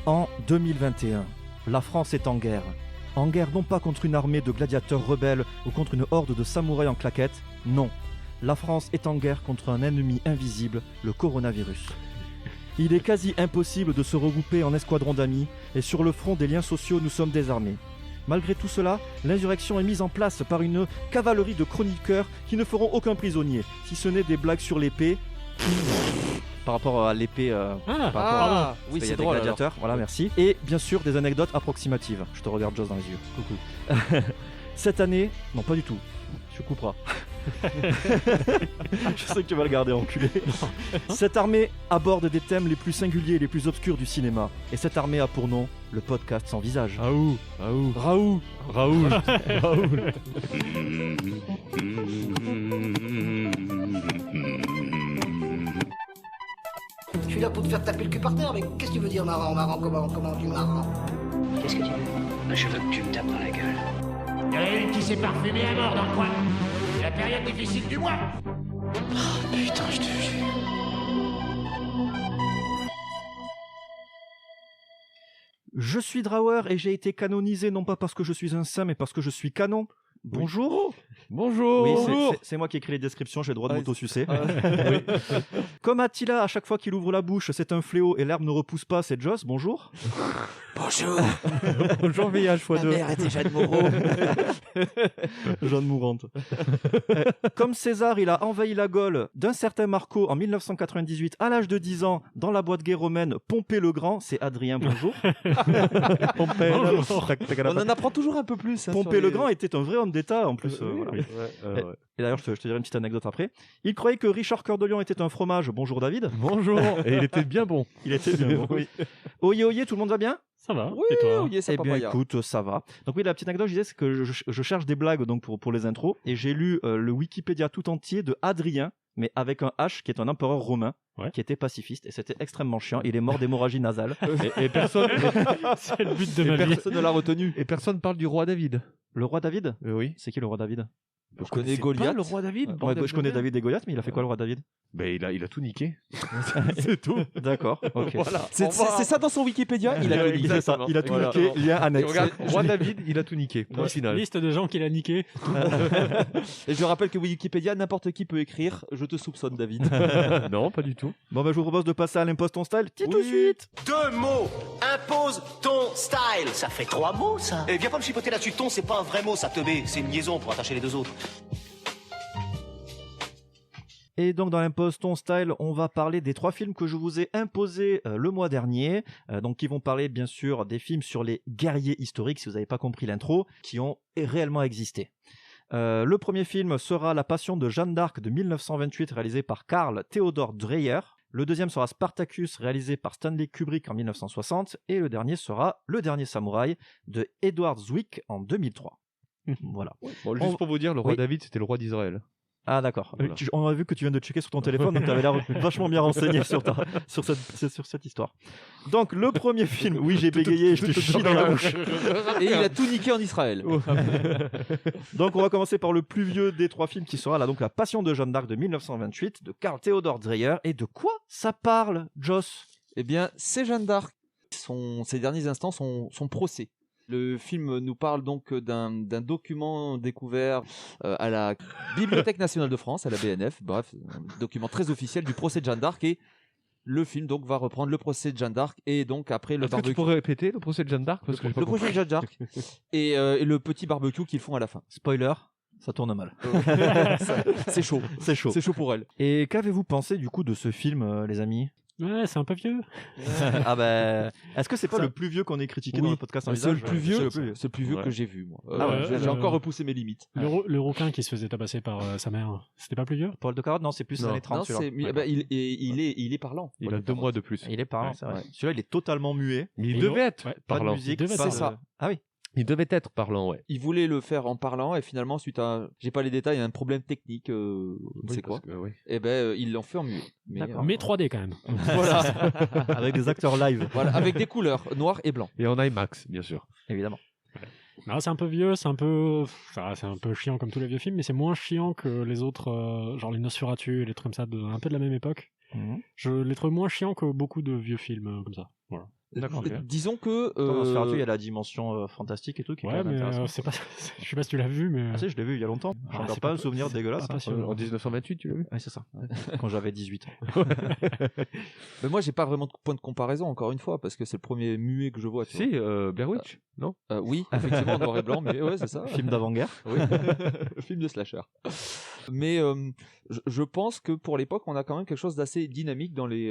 En 2021, la France est en guerre. En guerre non pas contre une armée de gladiateurs rebelles ou contre une horde de samouraïs en claquettes, non. La France est en guerre contre un ennemi invisible, le coronavirus. Il est quasi impossible de se regrouper en escadron d'amis et sur le front des liens sociaux, nous sommes désarmés. Malgré tout cela, l'insurrection est mise en place par une cavalerie de chroniqueurs qui ne feront aucun prisonnier, si ce n'est des blagues sur l'épée. Par rapport à l'épée, oui, c'est des drôle. gladiateurs, voilà, merci. Et bien sûr, des anecdotes approximatives. Je te regarde, Joss, dans les yeux. Coucou. Cette année, non, pas du tout. Tu couperas. Je sais que tu vas le garder, enculé. Cette armée aborde des thèmes les plus singuliers et les plus obscurs du cinéma. Et cette armée a pour nom le podcast sans visage. Raoul. Je suis là pour te faire taper le cul par terre, mais qu'est-ce que tu veux dire marrant, comment tu marrant? Qu'est-ce que tu veux? Je veux que tu me tapes dans la gueule. Il y en a une qui s'est parfumée à mort dans le coin. C'est la période difficile du mois. Putain, je te jure. Je suis Drawer et j'ai été canonisé non pas parce que je suis un saint, mais parce que je suis canon. Bonjour. Bonjour. Oui, c'est moi qui écris les descriptions, j'ai le droit de m'auto-sucer. Comme Attila, à chaque fois qu'il ouvre la bouche, c'est un fléau et l'herbe ne repousse pas, c'est Joss. Bonjour. Bonjour. Bonjour VH Ma x2. mère était Jeanne Moreau. Jeanne mourante. Comme César, il a envahi la Gaule d'un certain Marco en 1998 à l'âge de 10 ans dans la boîte gay romaine Pompée le Grand, c'est Adrien, bonjour. Pompée. On en apprend toujours un peu plus. Hein, Pompée le Grand était un vrai homme d'État en plus. Voilà. Ouais. Et d'ailleurs, je te dirai une petite anecdote après. Il croyait que Richard Cœur de Lion était un fromage. Bonjour David. Bonjour. Et il était bien bon. Il était bien bon. Oui. Oyez, tout le monde va bien? Ça va. Oui, Et toi? oui, ça Eh bien, écoute, ça va. Donc oui, la petite anecdote, je disais, c'est que je cherche des blagues donc pour les intros, et j'ai lu le Wikipédia tout entier de Adrien, mais avec un H, qui est un empereur romain, qui était pacifiste, et c'était extrêmement chiant. Il est mort d'hémorragie nasale. Et personne. C'est le but de ma vie. Personne ne l'a retenu. Et personne parle du roi David. Le roi David? Oui. C'est qui le roi David? Je connais Goliath. Le roi David. Ouais, je connais David et Goliath, mais il a fait quoi le roi David? Ben il a tout niqué. C'est tout. D'accord, ok. Voilà. C'est ça dans son Wikipédia. Il a tout niqué. C'est ça, il a tout niqué, lien annexe. Regarde, roi David, il a tout niqué. Point final. Liste de gens qu'il a niqué. Et je rappelle que Wikipédia, n'importe qui peut écrire. Je te soupçonne, David. Non, pas du tout. Bon, je vous propose de passer à l'impose ton style tout de suite. 2 mots. Impose ton style. Ça fait 3 mots, ça. Et viens pas me chipoter là-dessus. Ton, c'est pas un vrai mot, ça teubé. C'est une liaison pour attacher les deux autres. Et donc dans l'impose ton style, on va parler des 3 films que je vous ai imposés le mois dernier, donc qui vont parler bien sûr des films sur les guerriers historiques, si vous n'avez pas compris l'intro, qui ont réellement existé. Le premier film sera La Passion de Jeanne d'Arc de 1928, réalisé par Karl Theodor Dreyer. Le deuxième sera Spartacus, réalisé par Stanley Kubrick en 1960. Et le dernier sera Le Dernier Samouraï de Edward Zwick en 2003. Voilà. Bon, juste pour vous dire, le roi David, c'était le roi d'Israël. Ah d'accord. Voilà. On a vu que tu viens de checker sur ton téléphone, donc tu avais l'air vachement bien renseigné sur cette histoire. Donc le premier film, oui j'ai bégayé, je te chie dans la bouche. Et il a tout niqué en Israël. Donc on va commencer par le plus vieux des 3 films qui sera là, donc La Passion de Jeanne d'Arc de 1928 de Karl Theodor Dreyer. Et de quoi ça parle, Joss? Eh bien, c'est Jeanne d'Arc. Ses derniers instants, son procès. Le film nous parle donc d'un document découvert à la Bibliothèque nationale de France, à la BNF. Bref, un document très officiel du procès de Jeanne d'Arc. Et le film donc va reprendre le procès de Jeanne d'Arc et donc après le Est-ce que tu pourrais répéter le procès de Jeanne d'Arc parce que j'ai pas le procès de Jeanne d'Arc et le petit barbecue qu'ils font à la fin. Spoiler, ça tourne mal. C'est chaud. C'est chaud. C'est chaud pour elle. Et qu'avez-vous pensé du coup de ce film, les amis? Ouais, c'est un peu vieux. Ah ben, est-ce que c'est pas le plus vieux qu'on ait critiqué dans le podcast en C'est visage? le plus vieux. C'est le plus vieux. Que j'ai vu moi. ouais, J'ai encore repoussé mes limites. Le rouquin qui se faisait tabasser par sa mère, c'était pas plus vieux? Paul de Carotte, non, c'est plus les années 30. Non, il est parlant. Il a 2 mois de plus. Il est parlant, Ouais. c'est vrai. Celui-là, il est totalement muet. Mais il Et devait non. être Ouais, Pas de parlant. musique. devait pas être de- ça. Ah oui. Il devait être parlant, ouais. Il voulait le faire en parlant et finalement suite à, j'ai pas les détails, il y a un problème technique, c'est quoi. Oui. Et ben ils l'ont fait en muet. D'accord. Mais 3D quand même. Voilà. Avec des acteurs live, Voilà, avec des couleurs noir et blanc. Et en IMAX, bien sûr. évidemment. Non, c'est un peu vieux, c'est un peu chiant comme tous les vieux films, mais c'est moins chiant que les autres, genre les Nosferatu et les trucs comme ça, un peu de la même époque. Mhm. Je les trouve moins chiants que beaucoup de vieux films comme ça. Voilà. D'accord. ok. Disons que Dans Nosferatu, il y a la dimension fantastique et tout qui est Ouais, quand même mais intéressant. c'est pas. Je sais pas si tu l'as vu, mais. Ah si, je l'ai vu il y a longtemps. Ah, J'en garde c'est pas pas un souvenir dégueulasse. pas hein. passionnant. En 1928, tu l'as vu? Ouais, c'est ça. Quand j'avais 18 ans. mais moi j'ai pas vraiment de point de comparaison encore une fois parce que c'est le premier muet que je vois. Tu Si, Blair Witch, non? vois. Oui, effectivement en noir et blanc, mais ouais c'est ça. Film d'avant-guerre. Oui. Film de slasher. Mais je pense que pour l'époque, on a quand même quelque chose d'assez dynamique dans les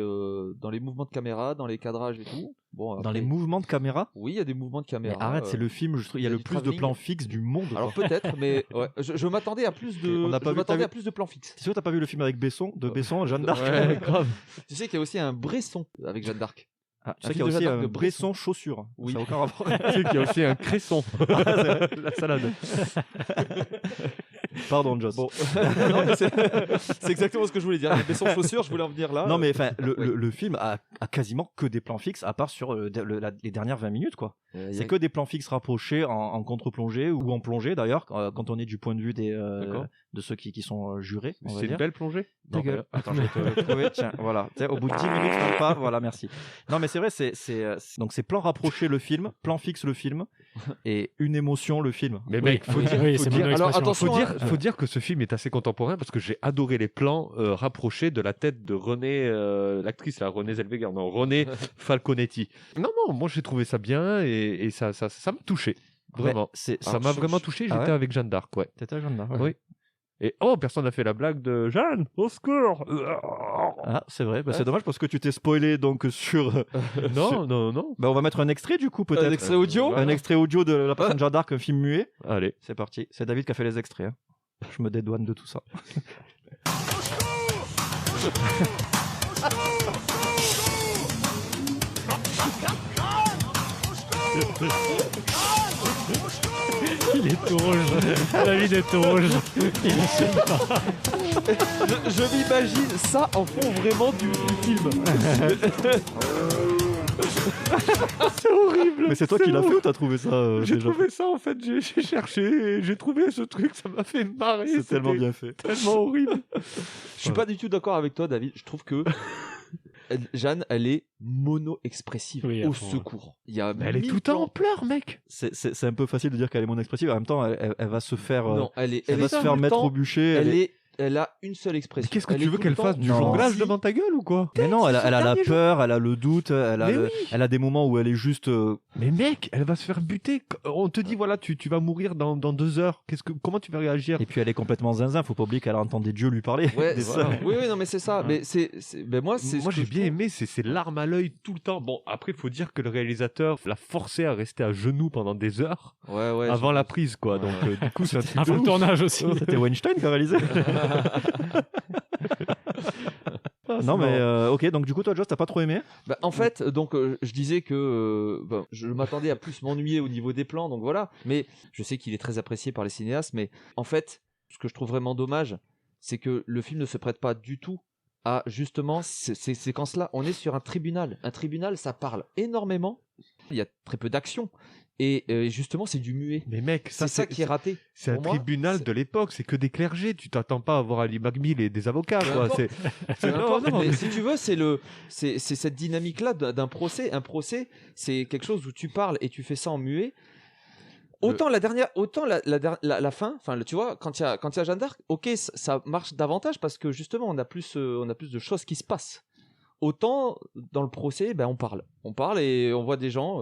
mouvements de caméra, dans les cadrages et tout. Bon, Dans après, les mouvements de caméra. oui, il y a des mouvements de Mais caméra. arrête, c'est le film, je trouve, il y a il y a le du plus de travelling. plans fixes du monde. Alors quoi. peut-être, mais ouais, je m'attendais à plus de. On n'a pas je vu- m'attendais t'as à vu- plus de plans fixes. C'est sûr, t'as pas vu le film avec Besson, Jeanne d'Arc. Ouais, grave. Tu sais qu'il y a aussi un Bresson avec Jeanne d'Arc. Ah, tu Un sais qu'il y a film de aussi Jeanne d'Arc un de Bresson chaussures. Oui. Ça n'a aucun rapport. Tu sais qu'il y a aussi un cresson. La salade. Pardon, Joss. Bon, non, mais c'est exactement ce que je voulais dire. Mais sans chaussures, je voulais en venir là. Non, mais enfin, Ouais. le film a quasiment que des plans fixes, à part sur les dernières 20 minutes, quoi. Il y a- C'est que des plans fixes rapprochés en contre-plongée ou en plongée, d'ailleurs, quand on est du point de vue D'accord. de ceux qui sont jurés. On va C'est dire. une belle plongée. Ta Non, gueule. Attends, je vais te le trouver. Tiens, voilà. Tu sais, au bout de 10 minutes, même pas. Voilà, merci. Non, mais c'est vrai, donc c'est plan rapproché le film, plan fixe le film, et une émotion le film. Mais mec, faut oui, dire, oui, faut c'est dire- mon alors, expression. attention, faut dire que ce film est assez contemporain parce que j'ai adoré les plans rapprochés de la tête de Renée, l'actrice là, Renée Zellweger, non, Renée Falconetti. Non, moi j'ai trouvé ça bien et ça m'a touché. Vraiment. Ouais, c'est- Ça alors, m'a je- vraiment je- touché, Ah j'étais ouais avec Jeanne d'Arc, ouais. T'étais à Jeanne d'Arc, ouais. Oui. Et personne n'a fait la blague de Jeanne, au secours. Ah, c'est vrai. Bah, c'est dommage parce que tu t'es spoilé donc sur. Non. Bah, on va mettre un extrait du coup peut-être. Un extrait audio Un extrait audio de La Passion de Jeanne d'Arc, un film muet. Allez. C'est parti. C'est David qui a fait les extraits. hein. Je me dédouane de tout ça. Il est tout rouge. David est tout rouge. Il assume pas. Je m'imagine ça en fond vraiment du film. C'est horrible. Mais c'est toi qui l'as fait ou t'as trouvé ça J'ai déjà trouvé ça en fait, j'ai cherché, et j'ai trouvé ce truc, ça m'a fait marrer. C'est tellement c'était bien fait. Tellement horrible. Je suis pas du tout d'accord avec toi, David. Je trouve que Jeanne, elle est mono-expressive. Oui, à au fond, ouais. secours. Il y a Mais elle est 1000 tout le temps plans. en pleurs, mec. C'est un peu facile de dire qu'elle est mon expressive. En même temps, elle va se faire. Non, elle elle va est se tout faire le mettre temps- au bûcher. Elle a une seule Mais expression. qu'est-ce que Elle tu est veux tout qu'elle le temps fasse du Non. jonglage Si. devant ta gueule ou quoi? Mais non, elle a la dernier peur, elle a le doute, elle Mais oui. a des moments où elle est juste. Mais mec, elle va se faire buter. On te dit voilà, tu vas mourir dans 2 heures. Comment tu vas réagir? Et puis elle est complètement zinzin. Faut pas oublier qu'elle entend des dieux lui parler. Ouais, Des voilà. sœurs. oui, non, mais c'est ça. Mais ben moi, c'est. Moi ce que j'ai je bien trouve. aimé, c'est larmes à l'œil tout le temps. Bon, après faut dire que le réalisateur l'a forcé à rester à genoux pendant des heures Ouais, avant la prise, quoi. Donc du coup c'est un truc de Avant le ouf. tournage aussi. C'était Weinstein qui a réalisé. Non mais ok, donc du coup toi Joss t'as pas trop aimé. Bah, en fait, donc je disais que bon, je m'attendais à plus m'ennuyer au niveau des plans, donc voilà. Mais je sais qu'il est très apprécié par les cinéastes, mais en fait, ce que je trouve vraiment dommage, c'est que le film ne se prête pas du tout à justement ces séquences-là. On est sur un tribunal. Un tribunal, ça parle énormément. Il y a très peu d'action. Et justement, c'est du muet. Mais mec, C'est ça qui est raté. C'est un Pour moi, tribunal c'est- de l'époque, c'est que des clergés. Tu t'attends pas à voir Ali McBeal et des avocats, Peu quoi. importe. C'est- Peu importe, non, mais mais- si tu veux, c'est cette dynamique-là d'un procès. Un procès, c'est quelque chose où tu parles et tu fais ça en muet. Autant la fin, enfin, tu vois, quand il y a Jeanne d'Arc, ok, ça marche davantage parce que justement, on a plus de choses qui se passent. Autant dans le procès, ben on parle et on voit des gens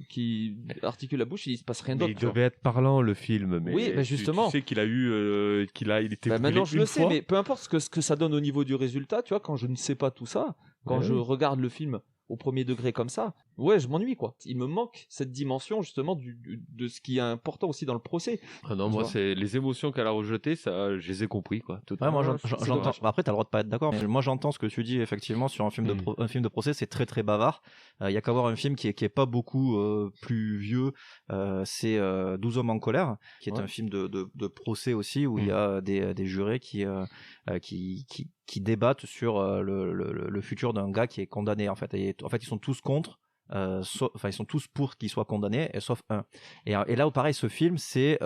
qui articulent la bouche, et il se passe rien Mais d'autre. il tu vois. devait être parlant le film, mais Oui, mais justement. tu sais qu'il a eu, il était Bah, brûlé maintenant je une le sais, fois. mais peu importe ce que ça donne au niveau du résultat, tu vois, quand je ne sais pas tout ça, quand Ouais, je oui. regarde le film au premier degré comme ça, ouais, je m'ennuie quoi. Il me manque cette dimension justement de ce qui est important aussi dans le procès. Ah non, Tu moi vois. c'est les émotions qu'elle a rejetées, ça, je les ai compris, quoi. Ouais, moi c'est j'entends. dommage. Après, t'as le droit de pas être d'accord. Mais moi, j'entends ce que tu dis effectivement sur un film un film de procès, c'est très très bavard. Il y a qu'à voir un film qui est pas beaucoup plus vieux. C'est 12 hommes en colère, qui est Ouais. un film de procès aussi où il y a des jurés qui débattent sur le futur d'un gars qui est condamné en fait. Et en fait, ils sont tous contre ils sont tous pour qu'ils soient condamnés, sauf un. Et là, pareil, ce film, c'est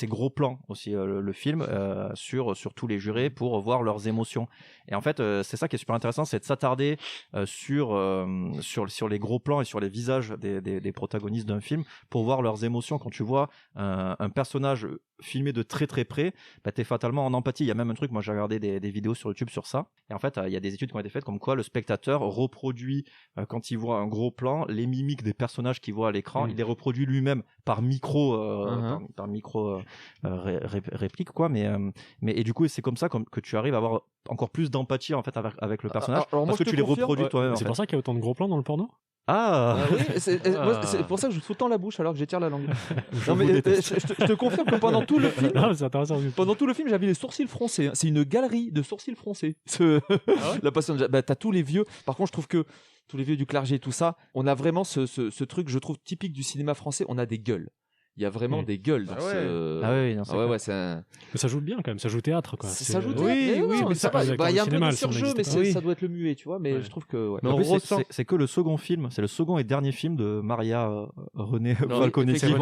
gros plan aussi, le film, sur tous les jurés pour voir leurs émotions. Et en fait, c'est ça qui est super intéressant, c'est de s'attarder sur les gros plans et sur les visages des protagonistes d'un film pour voir leurs émotions. Quand tu vois un personnage filmé de très très près, t'es fatalement en empathie. Il y a même un truc, moi j'ai regardé des vidéos sur YouTube sur ça, et en fait il y a des études qui ont été faites comme quoi le spectateur reproduit, quand il voit un gros plan, les mimiques des personnages qu'il voit à l'écran, il les reproduit lui-même par micro réplique, quoi, mais et du coup c'est comme ça que tu arrives à avoir encore plus d'empathie en fait avec le personnage, alors parce que tu les reproduis toi-même. C'est pour ça qu'il y a autant de gros plans dans le porno. Oui, c'est pour ça que je tout le temps la bouche alors que j'étire la langue. Non, mais je te confirme que pendant tout le film, c'est intéressant. Pendant tout le film, j'avais les sourcils froncés. C'est une galerie de sourcils froncés. La passion de t'as tous les vieux. Par contre, je trouve que tous les vieux du clergé, tout ça, on a vraiment ce truc, je trouve, typique du cinéma français. On a des gueules. Il y a vraiment des gueules dans Mais ça joue bien quand même, ça joue théâtre, quoi. Ça joue théâtre. Mais ça va. Il y a un peu de sur surjeu, mais ça doit être le muet, tu vois. Mais je trouve que. Mais en plus, c'est que le second film, c'est le second et dernier film de Maria René Falconetti.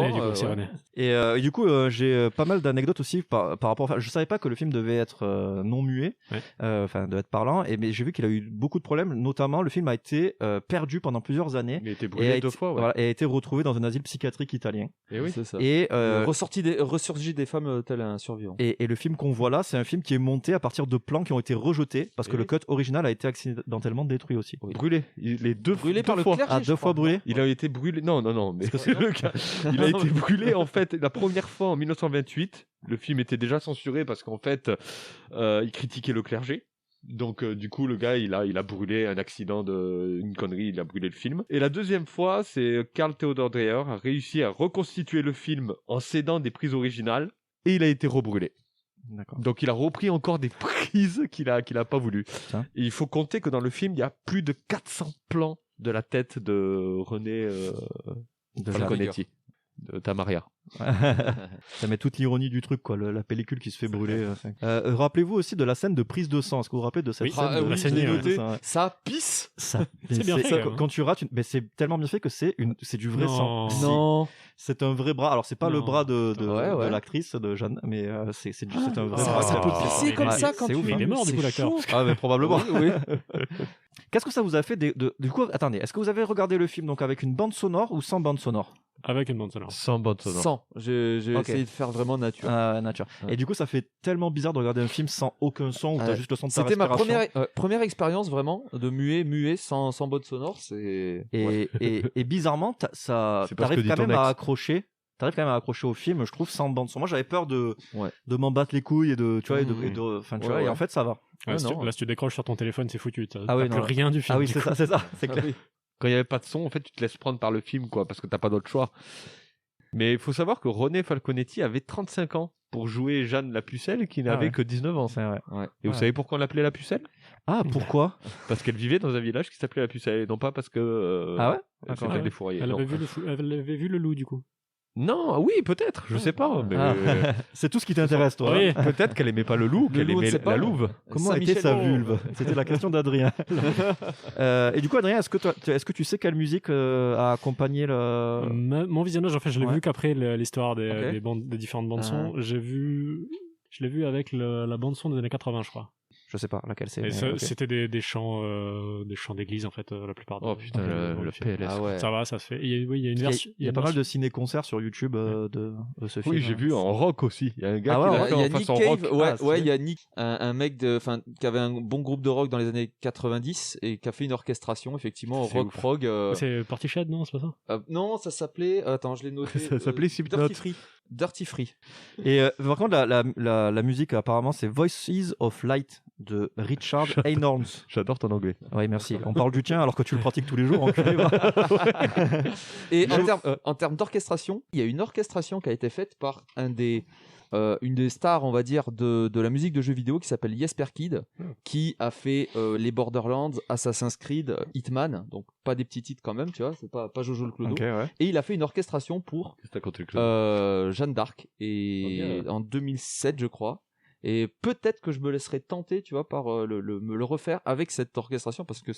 Et du coup, j'ai pas mal d'anecdotes aussi par rapport. Je savais pas que le film devait être non muet, devait être parlant. Mais j'ai vu qu'il a eu beaucoup de problèmes. Notamment, le film a été perdu pendant plusieurs années. Il a été brûlé 2 fois. Et a été retrouvé dans un asile psychiatrique italien. Et oui. Ça. Et ressurgi des femmes tel un survivant. Et le film qu'on voit là, c'est un film qui est monté à partir de plans qui ont été rejetés parce que le cut original a été accidentellement détruit aussi. Brûlé. Il est brûlé par le clergé. 2 fois brûlé. Il a été brûlé. Non. Mais c'est le cas. Il a été brûlé en fait la première fois en 1928. Le film était déjà censuré parce qu'en fait, il critiquait le clergé. Donc du coup le gars il a brûlé un accident une connerie, il a brûlé le film. Et la deuxième fois, c'est Karl Theodor Dreyer a réussi à reconstituer le film en cédant des prises originales et il a été rebrûlé. D'accord. Donc il a repris encore des prises qu'il a pas voulu. Et il faut compter que dans le film, il y a plus de 400 plans de la tête de René Falconetti. De Tamaria. Ça met toute l'ironie du truc, quoi, la pellicule qui se fait brûler. Rappelez-vous aussi de la scène de prise de sang. Est-ce que vous vous rappelez de cette scène la scène ça pisse. C'est bien fait. Quand tu rates, mais c'est tellement bien fait que c'est du vrai sang. Non. C'est un vrai bras. Alors c'est pas le bras de l'actrice de Jeanne, mais c'est un vrai bras. Ça peut pisser comme ça quand tu. Mais il est mort du coup l'acteur. Ah mais probablement. Oui. Qu'est-ce que ça vous a fait du coup, attendez, est-ce que vous avez regardé le film donc avec une bande sonore ou sans bande sonore? Avec une bande sonore. Sans bande sonore. Sans. J'ai essayé de faire vraiment nature. Nature. Et du coup, ça fait tellement bizarre de regarder un film sans aucun son où t'as juste le son de ta respiration. C'était ma première expérience vraiment de muet sans bande sonore. Et bizarrement, t'arrives quand même à accrocher. T'arrives quand même à accrocher au film, je trouve, sans bande son. Moi, j'avais peur de m'en battre les couilles et et en fait, ça va. Là, si tu décroches sur ton téléphone, c'est foutu. T'as plus non. rien du film. Ah oui, c'est ça, c'est clair. Quand il n'y avait pas de son, en fait, tu te laisses prendre par le film, quoi, parce que t'as pas d'autre choix. Mais il faut savoir que René Falconetti avait 35 ans pour jouer Jeanne la Pucelle, qui n'avait que 19 ans. C'est vrai. Et vous savez pourquoi on l'appelait la Pucelle? Ah, pourquoi? Parce qu'elle vivait dans un village qui s'appelait la Pucelle, et non pas parce que elle s'était défouraillée. Elle avait vu le loup, du coup. Non, oui, peut-être, je sais pas. Mais... c'est tout ce qui t'intéresse, toi. Oui. Peut-être qu'elle aimait pas le loup, qu'elle aimait la louve. Comment était sa vulve? C'était la question d'Adrien. Et du coup, Adrien, est-ce que tu sais quelle musique a accompagné le... Mon visionnage, en fait, je l'ai vu qu'après l'histoire des différentes bandes son. Je l'ai vu avec la bande son des années 80, je crois. Je sais pas laquelle c'est. C'était des chants d'église en fait, la plupart. Oh putain, le PLS. Ah ouais. Ça va, ça se fait. Il y a une version. Il y a pas mal de ciné-concerts sur YouTube de ce film. Oui, j'ai vu en rock aussi. Il y a un gars qui l'a fait en façon rock. Il y a Nick, un mec qui avait un bon groupe de rock dans les années 90 et qui a fait une orchestration effectivement rock prog. C'est Portishead, non, c'est pas ça? Non, ça s'appelait. Attends, je l'ai noté. Ça s'appelait Dirty Free. Et par contre, la musique apparemment c'est Voices of Light de Richard Haynorns. J'adore ton anglais. Oui, merci. On parle du tien alors que tu le pratiques tous les jours. Enculé, Et en termes d'orchestration, il y a une orchestration qui a été faite par une des stars, on va dire, de la musique de jeux vidéo qui s'appelle Jesper Kyd, qui a fait les Borderlands, Assassin's Creed, Hitman, donc pas des petits titres quand même, tu vois, c'est pas Jojo le Clodo. Okay, ouais. Et il a fait une orchestration pour Jeanne d'Arc en 2007, je crois. Et peut-être que je me laisserai tenter, tu vois, par me le refaire avec cette orchestration, parce que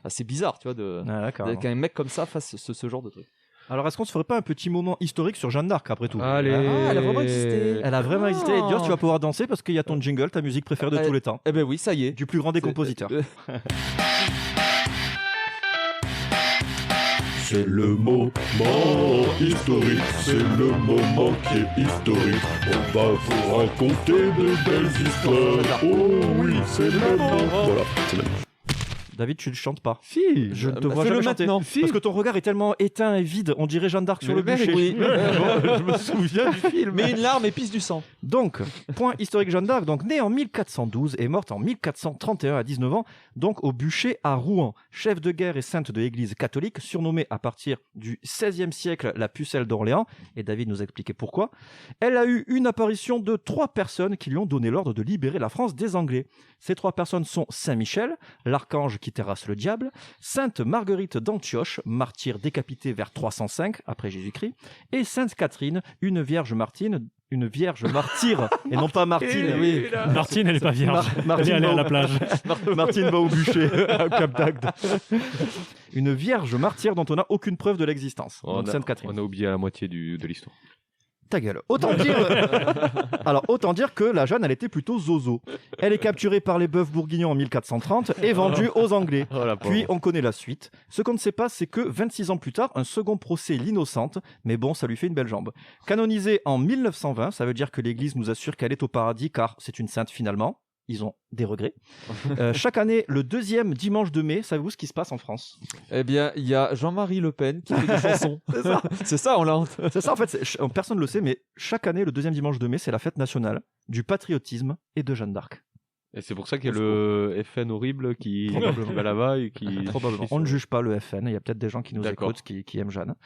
c'est bizarre, tu vois, qu'un mec comme ça fasse ce genre de truc. Alors, est-ce qu'on se ferait pas un petit moment historique sur Jeanne d'Arc après tout? Allez. Elle a vraiment existé. Elle a vraiment existé. Et Dior, tu vas pouvoir danser parce qu'il y a ton jingle, ta musique préférée de tous les temps. Eh ben oui, ça y est. Du plus grand des compositeurs. C'est le moment historique, c'est le moment qui est historique. On va vous raconter de belles histoires. Oh oui, c'est le moment. Voilà, c'est le moment. David, tu ne chantes pas. Si, je ne te vois jamais chanter. Si. Parce que ton regard est tellement éteint et vide, on dirait Jeanne d'Arc sur le bûcher. Oui. Je me souviens du film. Mais une larme épice du sang. Donc, point historique Jeanne d'Arc, donc née en 1412 et morte en 1431 à 19 ans, donc au bûcher à Rouen. Chef de guerre et sainte de l'église catholique, surnommée à partir du XVIe siècle la pucelle d'Orléans, et David nous a expliqué pourquoi. Elle a eu une apparition de 3 personnes qui lui ont donné l'ordre de libérer la France des Anglais. Ces 3 personnes sont Saint-Michel, l'archange qui terrasse le diable, Sainte Marguerite d'Antioche, martyre décapitée vers 305 après Jésus-Christ, et Sainte Catherine, une vierge martyre, et non pas Martine. Oui. Martine, elle n'est pas vierge. Elle est allée à la plage. Martine va au bûcher à Cap d'Agde. Une vierge martyre dont on n'a aucune preuve de l'existence. Donc Sainte Catherine. On a oublié la moitié de l'histoire. Ta gueule. Autant dire que la Jeanne, elle était plutôt zozo. Elle est capturée par les bœufs bourguignons en 1430 et vendue aux Anglais. Puis on connaît la suite. Ce qu'on ne sait pas, c'est que 26 ans plus tard, un second procès l'innocente, mais bon, ça lui fait une belle jambe. Canonisée en 1920, ça veut dire que l'Église nous assure qu'elle est au paradis car c'est une sainte finalement. Ils ont des regrets. Chaque année, le 2e dimanche de mai, savez-vous ce qui se passe en France? Eh bien, il y a Jean-Marie Le Pen qui fait des chansons. C'est ça, on l'a honte. C'est ça, en fait, personne ne le sait, mais chaque année, le 2e dimanche de mai, c'est la fête nationale du patriotisme et de Jeanne d'Arc. Et c'est pour ça qu'il y a le FN horrible qui va là-bas et qui... Probablement. On ne juge pas le FN, il y a peut-être des gens qui nous écoutent, qui aiment Jeanne.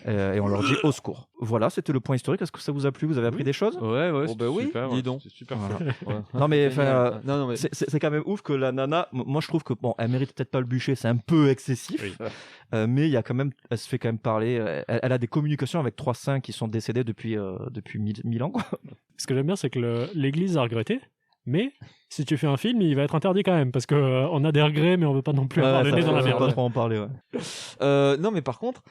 Et on leur dit au secours. Voilà, c'était le point historique. Est-ce que ça vous a plu? Vous avez appris des choses? Ouais, c'est super. Dis donc. C'est super. Voilà. Non, mais, c'est quand même ouf que la nana, moi je trouve que, bon, elle mérite peut-être pas le bûcher, c'est un peu excessif. Oui. Mais il y a quand même, elle se fait quand même parler. Elle a des communications avec 3 saints qui sont décédés depuis 1000 ans. Quoi. Ce que j'aime bien, c'est que l'Église a regretté. Mais si tu fais un film, il va être interdit quand même parce que on a des regrets, mais on veut pas non plus avoir le nez dans la merde. Pas trop en parler. Non, mais par contre,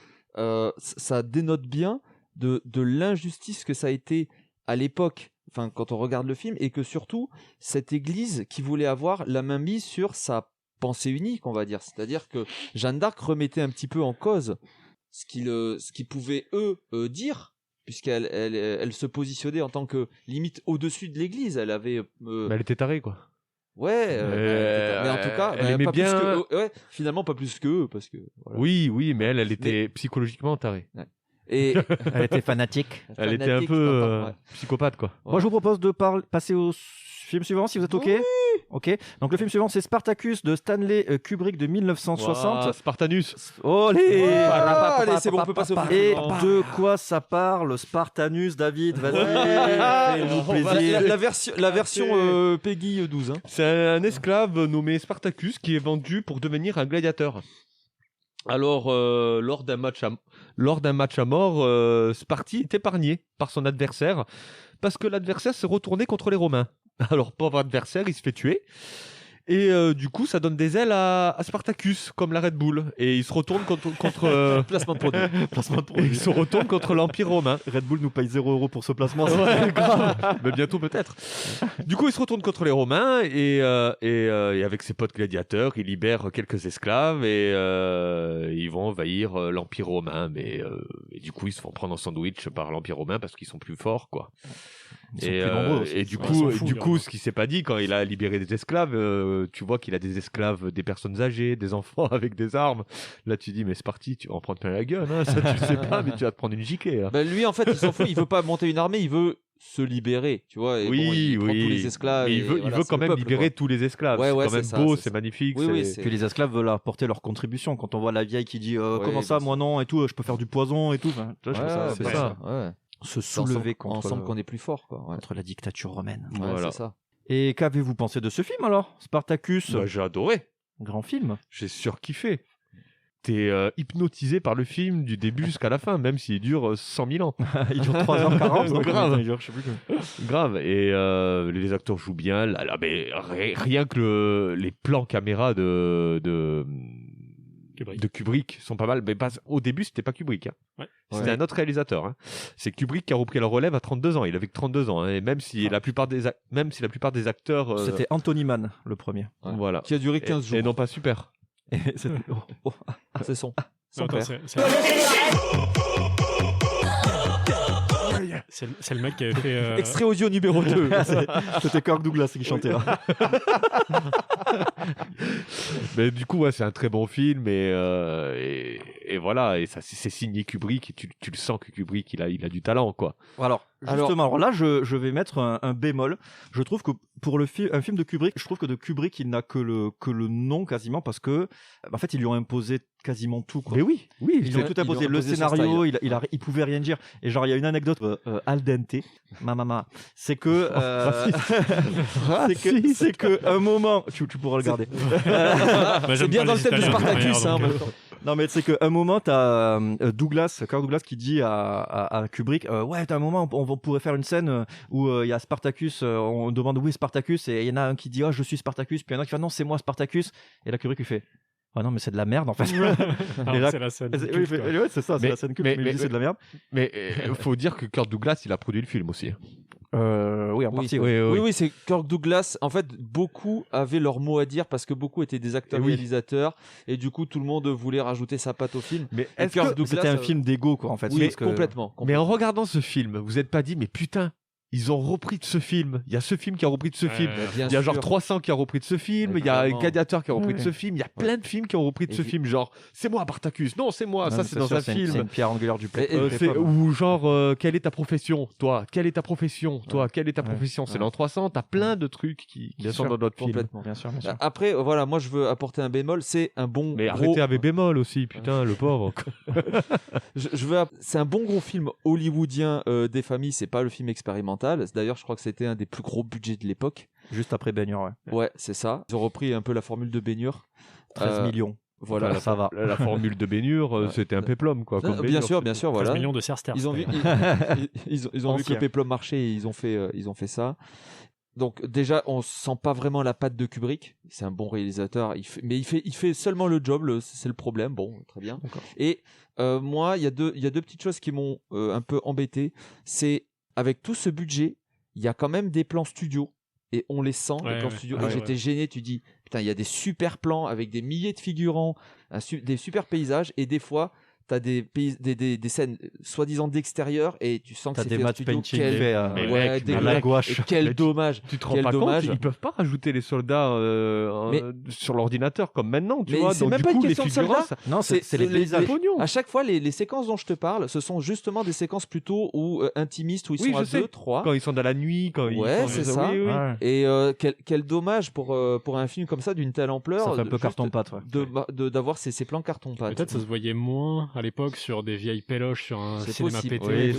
ça dénote bien de l'injustice que ça a été à l'époque. Enfin, quand on regarde le film, et que surtout cette Église qui voulait avoir la main mise sur sa pensée unique, on va dire. C'est-à-dire que Jeanne d'Arc remettait un petit peu en cause ce qu'ils pouvaient dire. Puisqu'elle se positionnait en tant que limite au-dessus de l'église. Elle avait. Elle était tarée, quoi. Ouais, mais en tout cas, elle aimait pas bien. Plus que eux. Finalement, pas plus qu'eux, parce que. Voilà. Oui, mais elle était psychologiquement tarée. Ouais. Et elle était fanatique. Elle était un peu psychopathe, quoi. Ouais. Moi, je vous propose de passer au film suivant, si vous êtes OK. Oui. Ok. Donc le film suivant, c'est Spartacus de Stanley Kubrick de 1960. Wow, Spartanus. Allez, c'est bon, on peut passer au film. Et de quoi ça parle, Spartanus, David? Vas-y, fais-nous plaisir. La version Peggy 12. Hein. C'est un esclave nommé Spartacus qui est vendu pour devenir un gladiateur. Alors, lors d'un match à mort, Sparti est épargné par son adversaire parce que l'adversaire s'est retourné contre les Romains. Alors, pauvre adversaire, il se fait tuer. Et du coup, ça donne des ailes à Spartacus, comme la Red Bull. Et il se retourne contre placement de produit. Il se retourne contre l'Empire romain. Red Bull nous paye 0 € pour ce placement. Ouais, grave. Mais bientôt peut-être. Du coup, il se retourne contre les Romains et avec ses potes gladiateurs, il libère quelques esclaves et ils vont envahir l'Empire romain. Mais et du coup, ils se font prendre en sandwich par l'Empire romain parce qu'ils sont plus forts, quoi. Et du coup, ce qui s'est pas dit quand il a libéré des esclaves, tu vois qu'il a des esclaves, des personnes âgées, des enfants avec des armes. Là, tu dis mais c'est parti, tu vas en prendre plein la gueule. Hein. Ça, tu le sais pas, mais tu vas te prendre une giclée. Hein. Bah, lui, en fait, il s'en fout. Il veut pas monter une armée. Il veut se libérer, tu vois. Et il prend tous les esclaves. Mais il veut quand même libérer tous les esclaves. Ouais, c'est quand même beau, c'est magnifique. Puis les esclaves veulent apporter leur contribution. Quand on voit la vieille qui dit comment ça, moi non et tout, je peux faire du poison et tout. Enfin, c'est ça. Ouais. Se soulever ensemble qu'on est plus fort, quoi. Ouais. Contre la dictature romaine. Ouais, voilà. C'est ça. Et qu'avez-vous pensé de ce film alors, Spartacus? J'ai adoré. Grand film. J'ai surkiffé. t'es hypnotisé par le film du début jusqu'à la fin, même s'il dure 100 000 ans. Il dure 3h40, donc grave. Il dure, je sais plus Grave. Et les acteurs jouent bien. Là, mais rien que les plans caméra de Kubrick sont pas mal. Mais au début, c'était pas Kubrick. Hein. Ouais. C'était un autre réalisateur. Hein. C'est Kubrick qui a repris la relève à 32 ans. Il avait que 32 ans. Hein. Et même si la plupart des acteurs... C'était Anthony Mann, le premier. Ouais. Voilà. Qui a duré 15 jours. Et non pas Super. C'est son Attends, père. C'est le mec qui avait fait... Extrait audio numéro 2. C'était Kirk Douglas qui chantait. Mais du coup, ouais, c'est un très bon film et voilà, et ça c'est signé Kubrick et tu le sens que Kubrick il a du talent, quoi. Alors justement, là je vais mettre un bémol. Je trouve que pour un film de Kubrick, je trouve que de Kubrick il n'a que le nom quasiment, parce que en fait ils lui ont imposé quasiment tout, quoi. Mais oui, ils ont tout imposé, le scénario, il pouvait rien dire. Et genre il y a une anecdote al dente, ma c'est que c'est que un moment tu pourras le garder. C'est bien dans le thème du Spartacus, hein. Non mais c'est qu'à un moment t'as Kirk Douglas qui dit à Kubrick ouais, t'as un moment on pourrait faire une scène où il y a Spartacus, on demande où est Spartacus, et il y en a un qui dit je suis Spartacus, puis il y en a un qui fait non, c'est moi Spartacus, et là Kubrick lui fait non, mais c'est de la merde en fait. Et là, c'est la scène. Oui, c'est ça, c'est la scène culte, mais c'est de la merde. Mais faut dire que Kirk Douglas il a produit le film aussi. Oui, en partie. Oui, c'est Kirk Douglas. En fait, beaucoup avaient leur mot à dire parce que beaucoup étaient des acteurs réalisateurs, et du coup, tout le monde voulait rajouter sa patte au film. Mais Kirk Douglas, c'était un film d'ego, quoi, en fait. Oui, complètement. Mais en regardant ce film, vous n'êtes pas dit, mais putain, ils ont repris de ce film. Il y a ce film qui a repris de ce film. Il y a genre 300 qui a repris de ce film. Il y a Gladiator qui a repris de ce film. Il y a plein de films qui ont repris de ce film. Genre, c'est moi Spartacus. Non, c'est moi. Ça, c'est dans un film. C'est une pierre angulaire du plat. Ou genre, quelle est ta profession, toi? Quelle est ta profession, toi? Quelle est ta profession? C'est dans 300. T'as plein de trucs qui sont dans notre film. Bien sûr. Après, voilà, moi, je veux apporter un bémol. C'est un bon. Mais arrêtez avec bémol aussi, putain, le pauvre. C'est un bon gros film hollywoodien des familles. C'est pas le film expérimental. D'ailleurs, je crois que c'était un des plus gros budgets de l'époque. Juste après Ben Hur, ouais. Ouais, c'est ça. Ils ont repris un peu la formule de Ben Hur. 13 millions. Voilà, ça va. La formule de Ben Hur, c'était un péplum, quoi. Comme bien sûr, voilà. 13 millions de Cerster. Ils ont vu que le péplum marchait et ils ont fait ça. Donc déjà, on sent pas vraiment la patte de Kubrick. C'est un bon réalisateur, mais il fait seulement le job. C'est le problème. Bon, très bien. D'accord. Et moi, il y a deux petites choses qui m'ont un peu embêté. C'est avec tout ce budget, il y a quand même des plans studio. Et on les sent, les plans studio. Et j'étais gêné, tu dis, putain, il y a des super plans avec des milliers de figurants, des super paysages, et des fois, t'as des scènes soi-disant d'extérieur, et tu sens que c'est fait en studio. La gouache. Quel dommage. Tu te rends pas compte, ils peuvent pas rajouter les soldats sur l'ordinateur comme maintenant, tu vois. C'est donc même du pas coup, une les question de figurants, soldats. Non, c'est les paysages. À chaque fois, les séquences dont je te parle, ce sont justement des séquences plutôt intimistes, où ils sont à 2, 3. Quand ils sont dans la nuit, quand c'est ça. Et quel dommage pour un film comme ça, d'une telle ampleur. Ça fait un peu carton-pâte, d'avoir ces plans carton-pâte. Peut-être ça se voyait moins à l'époque sur des vieilles péloches sur un cinéma pété.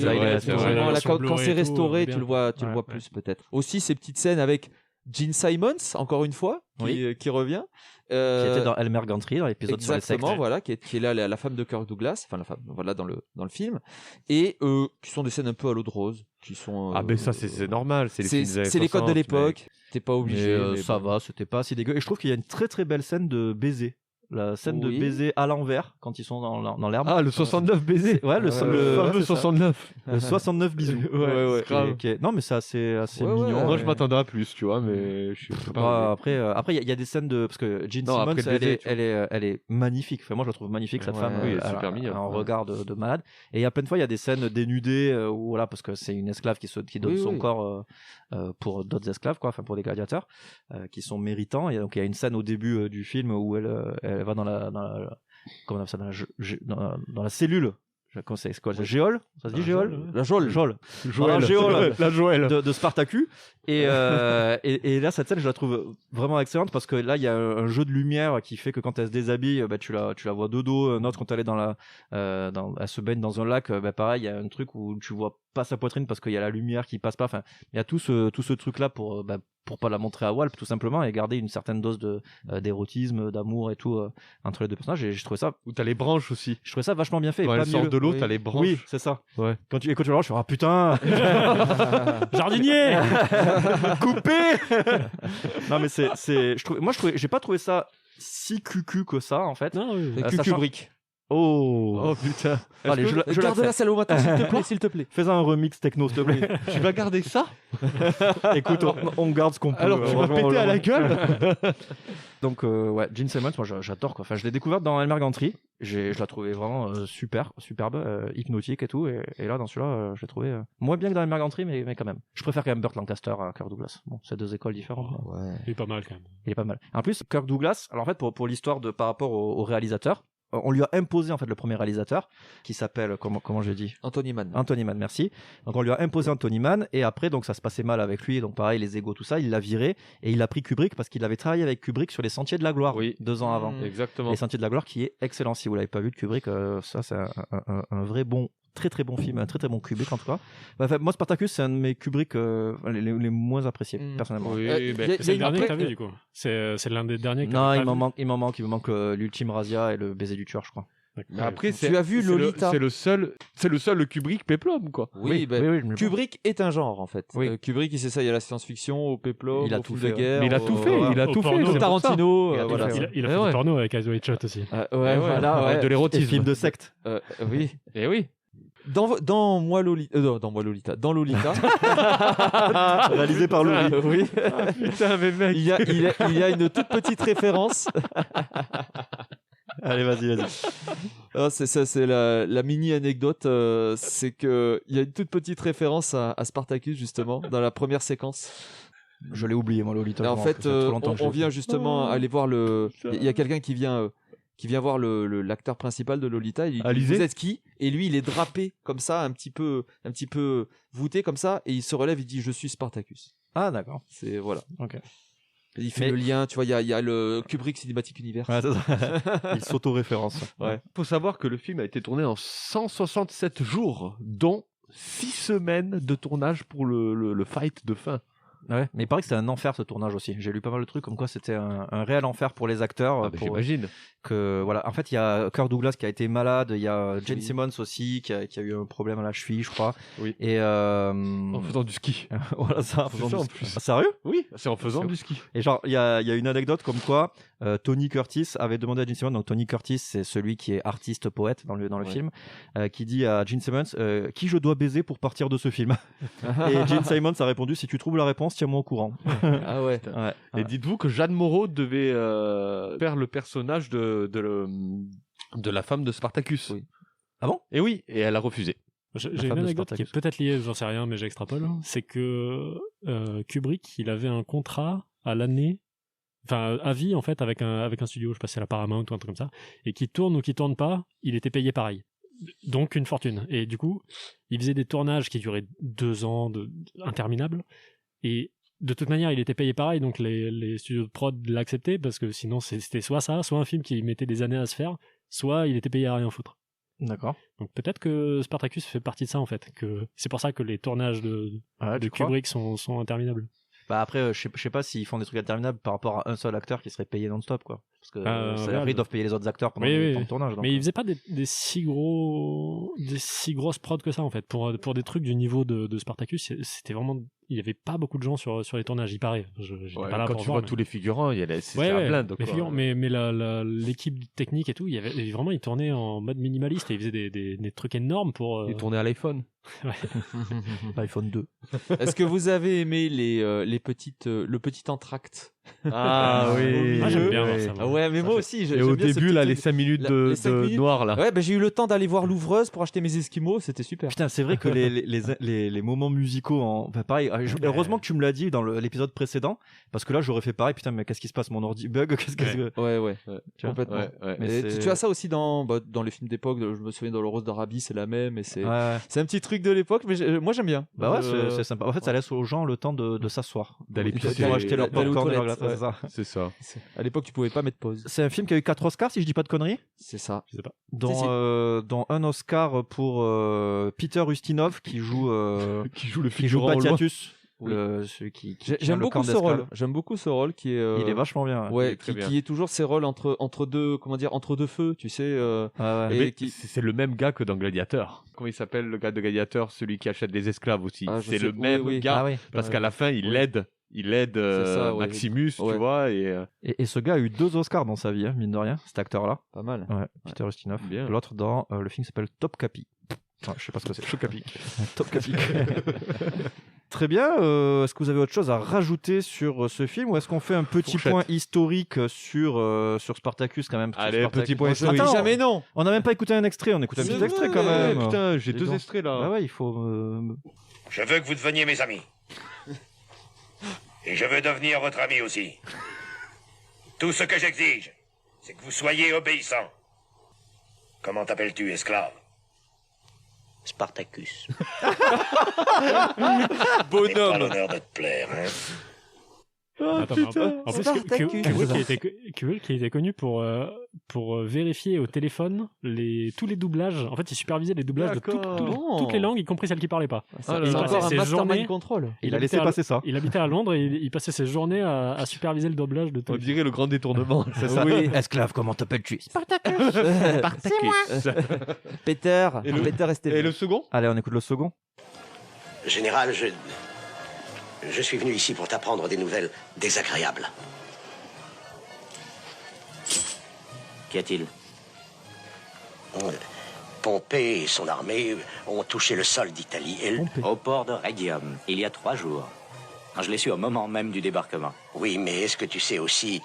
Quand c'est restauré, tu le vois plus peut-être. Aussi ces petites scènes avec Gene Simons, encore une fois, qui revient. Qui était dans Elmer Gantry, dans l'épisode sur les sectes. Exactement, voilà, qui est là la femme de Kirk Douglas, enfin la femme, voilà, dans le film, et qui sont des scènes un peu à l'eau de rose, qui sont. Ah ben ça c'est normal, c'est les codes de l'époque. T'es pas obligé. Ça va, c'était pas si dégueu. Et je trouve qu'il y a une très très belle scène de baiser. La scène de baiser à l'envers quand ils sont dans l'herbe. Ah, le 69 baiser. Ouais, le fameux 69. Le 69 bisous. Ouais. Non, mais c'est assez mignon. Moi, je m'attendais à plus, tu vois, mais je suis pas. Après, il y a des scènes de parce que Gene Simmons, elle est magnifique. Enfin, moi, je la trouve magnifique cette femme. Oui, elle est super mignonne. Un regard de malade. Et il y a plein de fois, il y a des scènes dénudées où voilà, parce que c'est une esclave qui donne son corps pour d'autres esclaves, quoi, enfin pour des gladiateurs qui sont méritants. Et donc il y a une scène au début du film où elle va dans la comment on appelle ça, dans la cellule. C'est quoi, la géole? Ça se dit géole? La geôle. La geôle de Spartacus. Et là, cette scène, je la trouve vraiment excellente parce que là, il y a un jeu de lumière qui fait que quand elle se déshabille, tu la vois de dos. Une autre, quand elle est elle se baigne dans un lac, pareil, il y a un truc où tu vois pas sa poitrine parce qu'il y a la lumière qui passe pas. Enfin, il y a tout ce truc-là pour pour pas la montrer à Walp tout simplement et garder une certaine dose d'érotisme, d'amour et tout entre les deux personnages. Et j'ai trouvé ça. Où t'as les branches aussi. Je trouvais ça vachement bien fait. Quand elle sort de l'eau, t'as les branches. Oui, c'est ça. Ouais. Quand tu le vois, je suis ah putain, jardinier, coupé. Non mais j'ai pas trouvé ça si cucu que ça en fait. Non, oui. Kubrick. Oh putain. Allez, garde-la celle-là maintenant, s'il te plaît. Fais-un remix techno, s'il te plaît. Tu vas garder ça? Écoute, on garde ce qu'on peut. Alors tu vas péter à la gueule. Donc ouais, Gene Simmons, moi j'adore quoi. Enfin, je l'ai découverte dans Elmer Gantry. Je la trouvais vraiment superbe, hypnotique et tout. Et là, dans celui-là, je l'ai trouvé moins bien que dans Elmer Gantry, mais quand même. Je préfère quand même Burt Lancaster à Kirk Douglas. Bon, c'est deux écoles différentes. Ouais. Il est pas mal quand même. Il est pas mal. En plus, Kirk Douglas, alors en fait, pour l'histoire par rapport au réalisateur, on lui a imposé en fait le premier réalisateur qui s'appelle comment j'ai dit Anthony Mann, merci. Donc on lui a imposé Anthony Mann et après donc ça se passait mal avec lui, donc pareil les égos tout ça, il l'a viré et il a pris Kubrick parce qu'il avait travaillé avec Kubrick sur les Sentiers de la Gloire 2 ans avant. Exactement. Les Sentiers de la Gloire qui est excellent, si vous l'avez pas vu de Kubrick, ça c'est un vrai bon, très très bon film, un très très bon Kubrick en tout cas. Enfin, moi Spartacus c'est un de mes Kubrick les moins appréciés personnellement. Oui, c'est le dernier que t'as vu du coup. C'est l'un des derniers que non, il m'en manque l'ultime Razzia et le baiser du tueur je crois. Mais après, tu as vu Lolita? C'est le seul Kubrick péplum quoi. Oui, Kubrick est un genre en fait. Oui. Kubrick il s'essaye à la science-fiction, au péplum, il a au tout film fait, de guerre. Mais il a tout fait, il a tout fait. Au Tarantino, voilà. Il a fait du porno avec Eyes Wide Shut aussi. Voilà, de l'érotisme. Et film de secte. Oui. Et oui. Dans Lolita, réalisé par Loli. Oui. Putain, mais mec. Il y a une toute petite référence. Allez, vas-y. C'est la mini anecdote. C'est que il y a une toute petite référence à Spartacus justement dans la première séquence. Je l'ai oublié moi Lolita. Et en fait, on vient justement aller voir il y a quelqu'un qui vient voir l'acteur principal de Lolita. Il dit vous êtes qui? Et lui il est drapé comme ça, un petit peu voûté comme ça, et il se relève, il dit je suis Spartacus. Ah d'accord. C'est voilà. Ok. Il fait le lien, tu vois, il y a le Kubrick Cinematic Universe. Ouais, c'est ça. Il s'auto-référence. Ouais. Faut savoir que le film a été tourné en 167 jours, dont 6 semaines de tournage pour le fight de fin. Ouais, mais il paraît que c'était un enfer ce tournage aussi. J'ai lu pas mal de trucs comme quoi c'était un réel enfer pour les acteurs. J'imagine. Voilà. En fait, il y a Kirk Douglas qui a été malade, il y a Gene Simmons aussi qui a eu un problème à la cheville, je crois. Oui. Et en faisant du ski. Voilà ça. En faisant ça du en ski. plus. Ah, sérieux? Oui, c'est en faisant du ski. Et genre, il y a une anecdote comme quoi Tony Curtis avait demandé à Gene Simmons. Donc Tony Curtis, c'est celui qui est artiste poète dans le film, qui dit à Gene Simmons qui je dois baiser pour partir de ce film. Et Gene Simmons a répondu si tu trouves la réponse, tiens-moi au courant. Ah ouais. Et dites-vous que Jeanne Moreau devait faire le personnage de la femme de Spartacus. Oui. Ah bon? Et oui, et elle a refusé. J'ai une anecdote qui est peut-être liée, j'en sais rien, mais j'extrapole. C'est que Kubrick, il avait un contrat à l'année, enfin à vie en fait, avec un studio, je sais pas si c'est la Paramount ou un truc comme ça, et qui tourne ou qui tourne pas, il était payé pareil. Donc une fortune. Et du coup, il faisait des tournages qui duraient 2 ans, interminables, et de toute manière, il était payé pareil, donc les studios de prod l'acceptaient, parce que sinon c'était soit ça, soit un film qui mettait des années à se faire, soit il était payé à rien foutre. D'accord. Donc peut-être que Spartacus fait partie de ça en fait, que c'est pour ça que les tournages de Kubrick sont interminables. Bah après, je sais pas s'ils font des trucs interminables par rapport à un seul acteur qui serait payé non-stop quoi. Parce que après ils doivent payer les autres acteurs pendant le tournage. Donc, mais ils faisaient pas des si grosses prods que ça en fait. Pour des trucs du niveau de Spartacus, c'était vraiment, il y avait pas beaucoup de gens sur les tournages, il paraît. Pas là quand pour tu vois tous les figurants, c'est la blinde. Les figurants, mais l'équipe technique et tout, il y avait vraiment, ils tournaient en mode minimaliste et ils faisaient des trucs énormes pour. Ils tournaient à l'iPhone. iPhone 2. Est-ce que vous avez aimé le petit entracte? Ah oui. Moi j'aime bien ça. Ah ouais, mais moi aussi. Et au début là, les 5 minutes de noir là. Ouais, j'ai eu le temps d'aller voir l'ouvreuse pour acheter mes Esquimaux, c'était super. Putain, c'est vrai que les moments musicaux pareil. Heureusement que tu me l'as dit dans l'épisode précédent, parce que là j'aurais fait pareil. Putain, mais qu'est-ce qui se passe, mon ordi bug? Ouais. Complètement. Ouais. Mais tu as ça aussi dans les films d'époque. Je me souviens dans Le Rose d'Arabie, c'est la même, et c'est un petit truc de l'époque, mais moi j'aime bien. Bah ouais, c'est sympa. En fait, ça laisse aux gens le temps de s'asseoir, d'aller acheter leur popcorn. C'est ça. À l'époque, tu pouvais pas mettre pause. C'est un film qui a eu 4 Oscars, si je dis pas de conneries. C'est ça. Je sais pas. Dont un Oscar pour Peter Ustinov qui joue le figurant Batiatus. Oui. Celui qui J'aime tient le beaucoup camp ce d'esclaves. rôle. J'aime beaucoup ce rôle qui est. Il est vachement bien. Ouais, très bien. qui est toujours ces rôles entre deux, comment dire, entre deux feux, tu sais. Mais c'est le même gars que dans Gladiator. Comment il s'appelle le gars de Gladiator, celui qui achète des esclaves aussi. Ah, je c'est sais- le même oui. gars. Ah oui. Parce qu'à la fin, il l'aide. Il aide C'est ça, ouais. Maximus, Ouais. tu vois. Et ce gars a eu 2 Oscars dans sa vie, hein, mine de rien, cet acteur-là. Pas mal. Ouais, Peter Ustinov. Bien. L'autre dans le film qui s'appelle Top Capi. Enfin, je sais pas ce que c'est. Chocapic. Top Capi. Très bien. Est-ce que vous avez autre chose à rajouter sur ce film ou est-ce qu'on fait un petit Fourchette. point historique sur Spartacus quand même? Parce que Allez, Spartacus- petit point historique. Attends, Jamais non. on n'a même pas écouté un extrait, on écoute un C'est petit extrait vrai, quand même. Putain, j'ai Dis 2 donc. extraits là. Ah ouais, il faut. Je veux que vous deveniez mes amis. Et je veux devenir votre ami aussi. Tout ce que j'exige, c'est que vous soyez obéissants. Comment t'appelles-tu, esclave? Spartacus. J'ai pas l'honneur de te plaire, hein? Attends, en plus, Kubrick qui était connu pour vérifier au téléphone tous les doublages. En fait, il supervisait les doublages de toutes les langues, y compris celles qui parlaient pas. C'est il passait encore un ses mastermind journées- control. Il a laissé passer ça. Il habitait à Londres et il passait ses journées à superviser le doublage de tout. On dirait le grand détournement. C'est ça. Oui, esclave, comment t'appelles-tu? Spartacus. Peter. Et le- Peter Esteban. Et le second? Allez, on écoute le second. Général, je suis venu ici pour t'apprendre des nouvelles désagréables. Qu'y a-t-il? Pompée et son armée ont touché le sol d'Italie et Au port de Rhegium, il y a 3 jours. Je l'ai su au moment même du débarquement. Oui, mais est-ce que tu sais aussi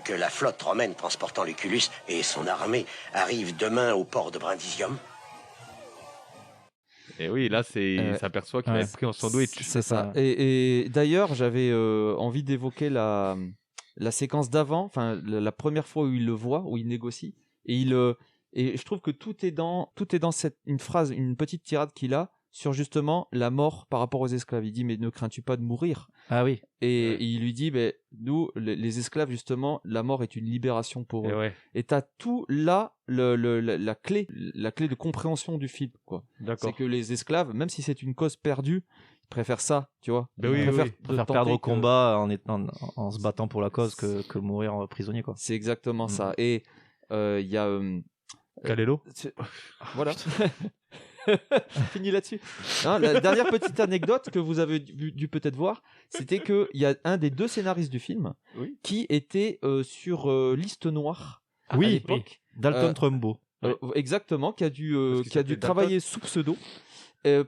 que la flotte romaine transportant Lucullus et son armée arrive demain au port de Brindisium? Et oui, là, il s'aperçoit qu'il a pris en sandwich. C'est ça. Et d'ailleurs, j'avais envie d'évoquer la séquence d'avant, enfin la première fois où il le voit, où il négocie, et je trouve que tout est dans une phrase, une petite tirade qu'il a sur justement la mort par rapport aux esclaves. Il dit mais ne crains-tu pas de mourir? Ah oui. Et il lui dit nous les esclaves justement, la mort est une libération pour eux. Et t'as tout là la clé de compréhension du film quoi. C'est que les esclaves, même si c'est une cause perdue, ils préfèrent ça, tu vois. Ils préfèrent perdre au combat en se battant pour la cause que mourir en prisonnier quoi. C'est exactement ça. Et il y a Calello. Voilà. Fini là-dessus. Hein, la dernière petite anecdote que vous avez dû peut-être voir, c'était qu'il y a un des 2 scénaristes du film qui était sur liste noire à l'époque. Dalton Trumbo. Exactement, qui a dû travailler sous pseudo.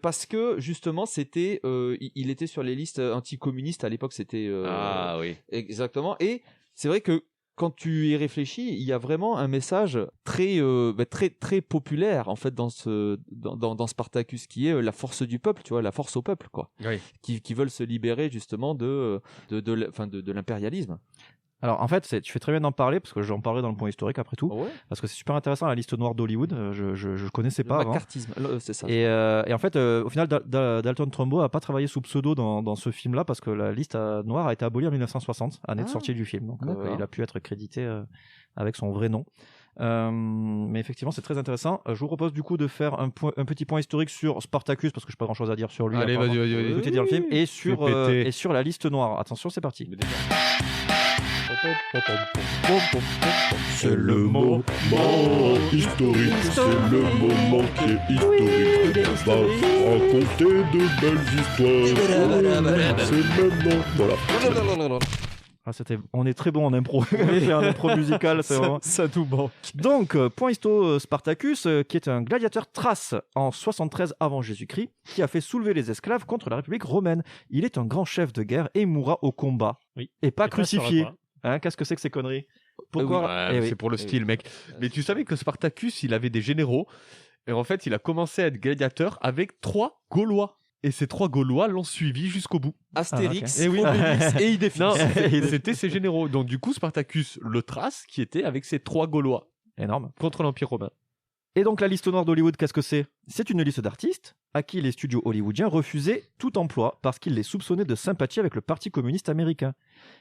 Parce que justement c'était il était sur les listes anticommunistes à l'époque, c'était ah oui, exactement. Et c'est vrai que quand tu y réfléchis, il y a vraiment un message très populaire en fait dans Spartacus, qui est la force du peuple, tu vois, la force au peuple quoi, qui veulent se libérer justement de l'impérialisme. Alors en fait, tu fais très bien d'en parler parce que j'en parlerai dans le point historique après tout, parce que c'est super intéressant la liste noire d'Hollywood. Je connaissais pas avant. Le macartisme, c'est ça. Et en fait, au final, Dalton Trumbo a pas travaillé sous pseudo dans ce film-là parce que la liste noire a été abolie en 1960, année de sortie du film. Donc il a pu être crédité avec son vrai nom. Mais effectivement, c'est très intéressant. Je vous propose du coup de faire un petit point historique sur Spartacus parce que je n'ai pas grand-chose à dire sur lui. Allez, vas-y. Écoutez dire le film et sur la liste noire. Attention, c'est parti. C'est le moment historique, c'est le moment qui est historique. On va vous raconter de belles histoires. C'est maintenant, voilà. On est très bon en impro. En impro musical, c'est vraiment... ça nous manque. Donc, point histo Spartacus, qui est un gladiateur thrace en 73 avant Jésus-Christ, qui a fait soulever les esclaves contre la République romaine. Il est un grand chef de guerre et mourra au combat. Et pas crucifié. Hein, qu'est-ce que c'est que ces conneries? Pourquoi? C'est pour le style, mec. Mais tu savais que Spartacus, il avait des généraux. Et en fait, il a commencé à être gladiateur avec 3 Gaulois. Et ces 3 Gaulois l'ont suivi jusqu'au bout. Astérix, et Obélix et Idéfix. Non, c'était ses généraux. Donc du coup, Spartacus le Thrace, qui était avec ses 3 Gaulois. Énorme. Contre l'Empire romain. Et donc la liste noire d'Hollywood, qu'est-ce que c'est? C'est une liste d'artistes à qui les studios hollywoodiens refusaient tout emploi parce qu'ils les soupçonnaient de sympathie avec le Parti communiste américain.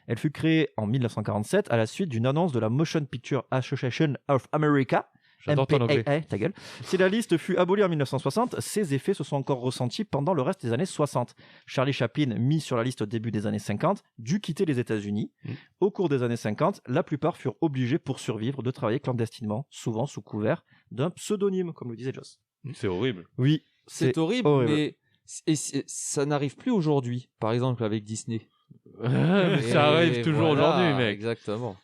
Elle fut créée en 1947 à la suite d'une annonce de la Motion Picture Association of America. J'adore ton anglais. ta gueule. Si la liste fut abolie en 1960, ses effets se sont encore ressentis pendant le reste des années 60. Charlie Chaplin, mis sur la liste au début des années 50, dut quitter les États-Unis. Au cours des années 50, la plupart furent obligés pour survivre de travailler clandestinement, souvent sous couvert d'un pseudonyme, comme le disait Joss. C'est horrible. Oui, C'est horrible, mais ça n'arrive plus aujourd'hui, par exemple avec Disney. Mais ça arrive toujours aujourd'hui, mec. Exactement.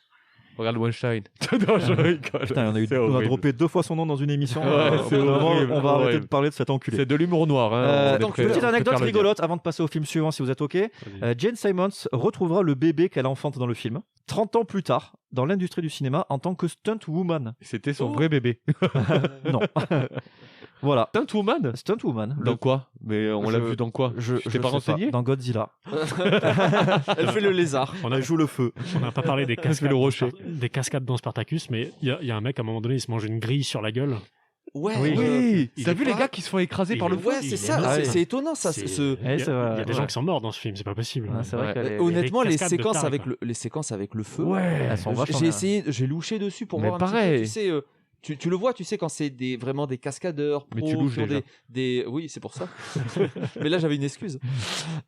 Regarde Weinstein. Non, je rigole. Putain, on a droppé 2 fois son nom dans une émission. Ouais, c'est horrible, on va arrêter horrible. de parler de cet enculé. C'est de l'humour noir. Hein, Petite anecdote rigolote avant de passer au film suivant, si vous êtes OK. Jane Simmons retrouvera le bébé qu'elle enfante dans le film 30 ans plus tard dans l'industrie du cinéma en tant que stunt woman. C'était son vrai bébé. Non. Voilà. Stunt woman. Dans quoi? Mais on l'a vu dans quoi? Je t'ai pas renseigné? Dans Godzilla. Elle fait le lézard. Elle joue le feu. On n'a pas parlé des cascades, le rocher. des cascades dans Spartacus, mais il y a un mec à un moment donné, il se mange une grille sur la gueule. Ouais. Oui. T'as vu les gars qui se font écraser par le feu? Ouais, c'est ça. C'est étonnant ça. Il y a des gens qui sont morts dans ce film, c'est pas possible. C'est vrai honnêtement, les cascades de séquences taré, les séquences avec le feu, elles sont vachement j'ai louché dessus pour voir un pareil. petit peu, tu sais. Tu le vois, tu sais, quand c'est vraiment des cascadeurs Mais pros tu louches sur déjà. oui, c'est pour ça. Mais là, j'avais une excuse.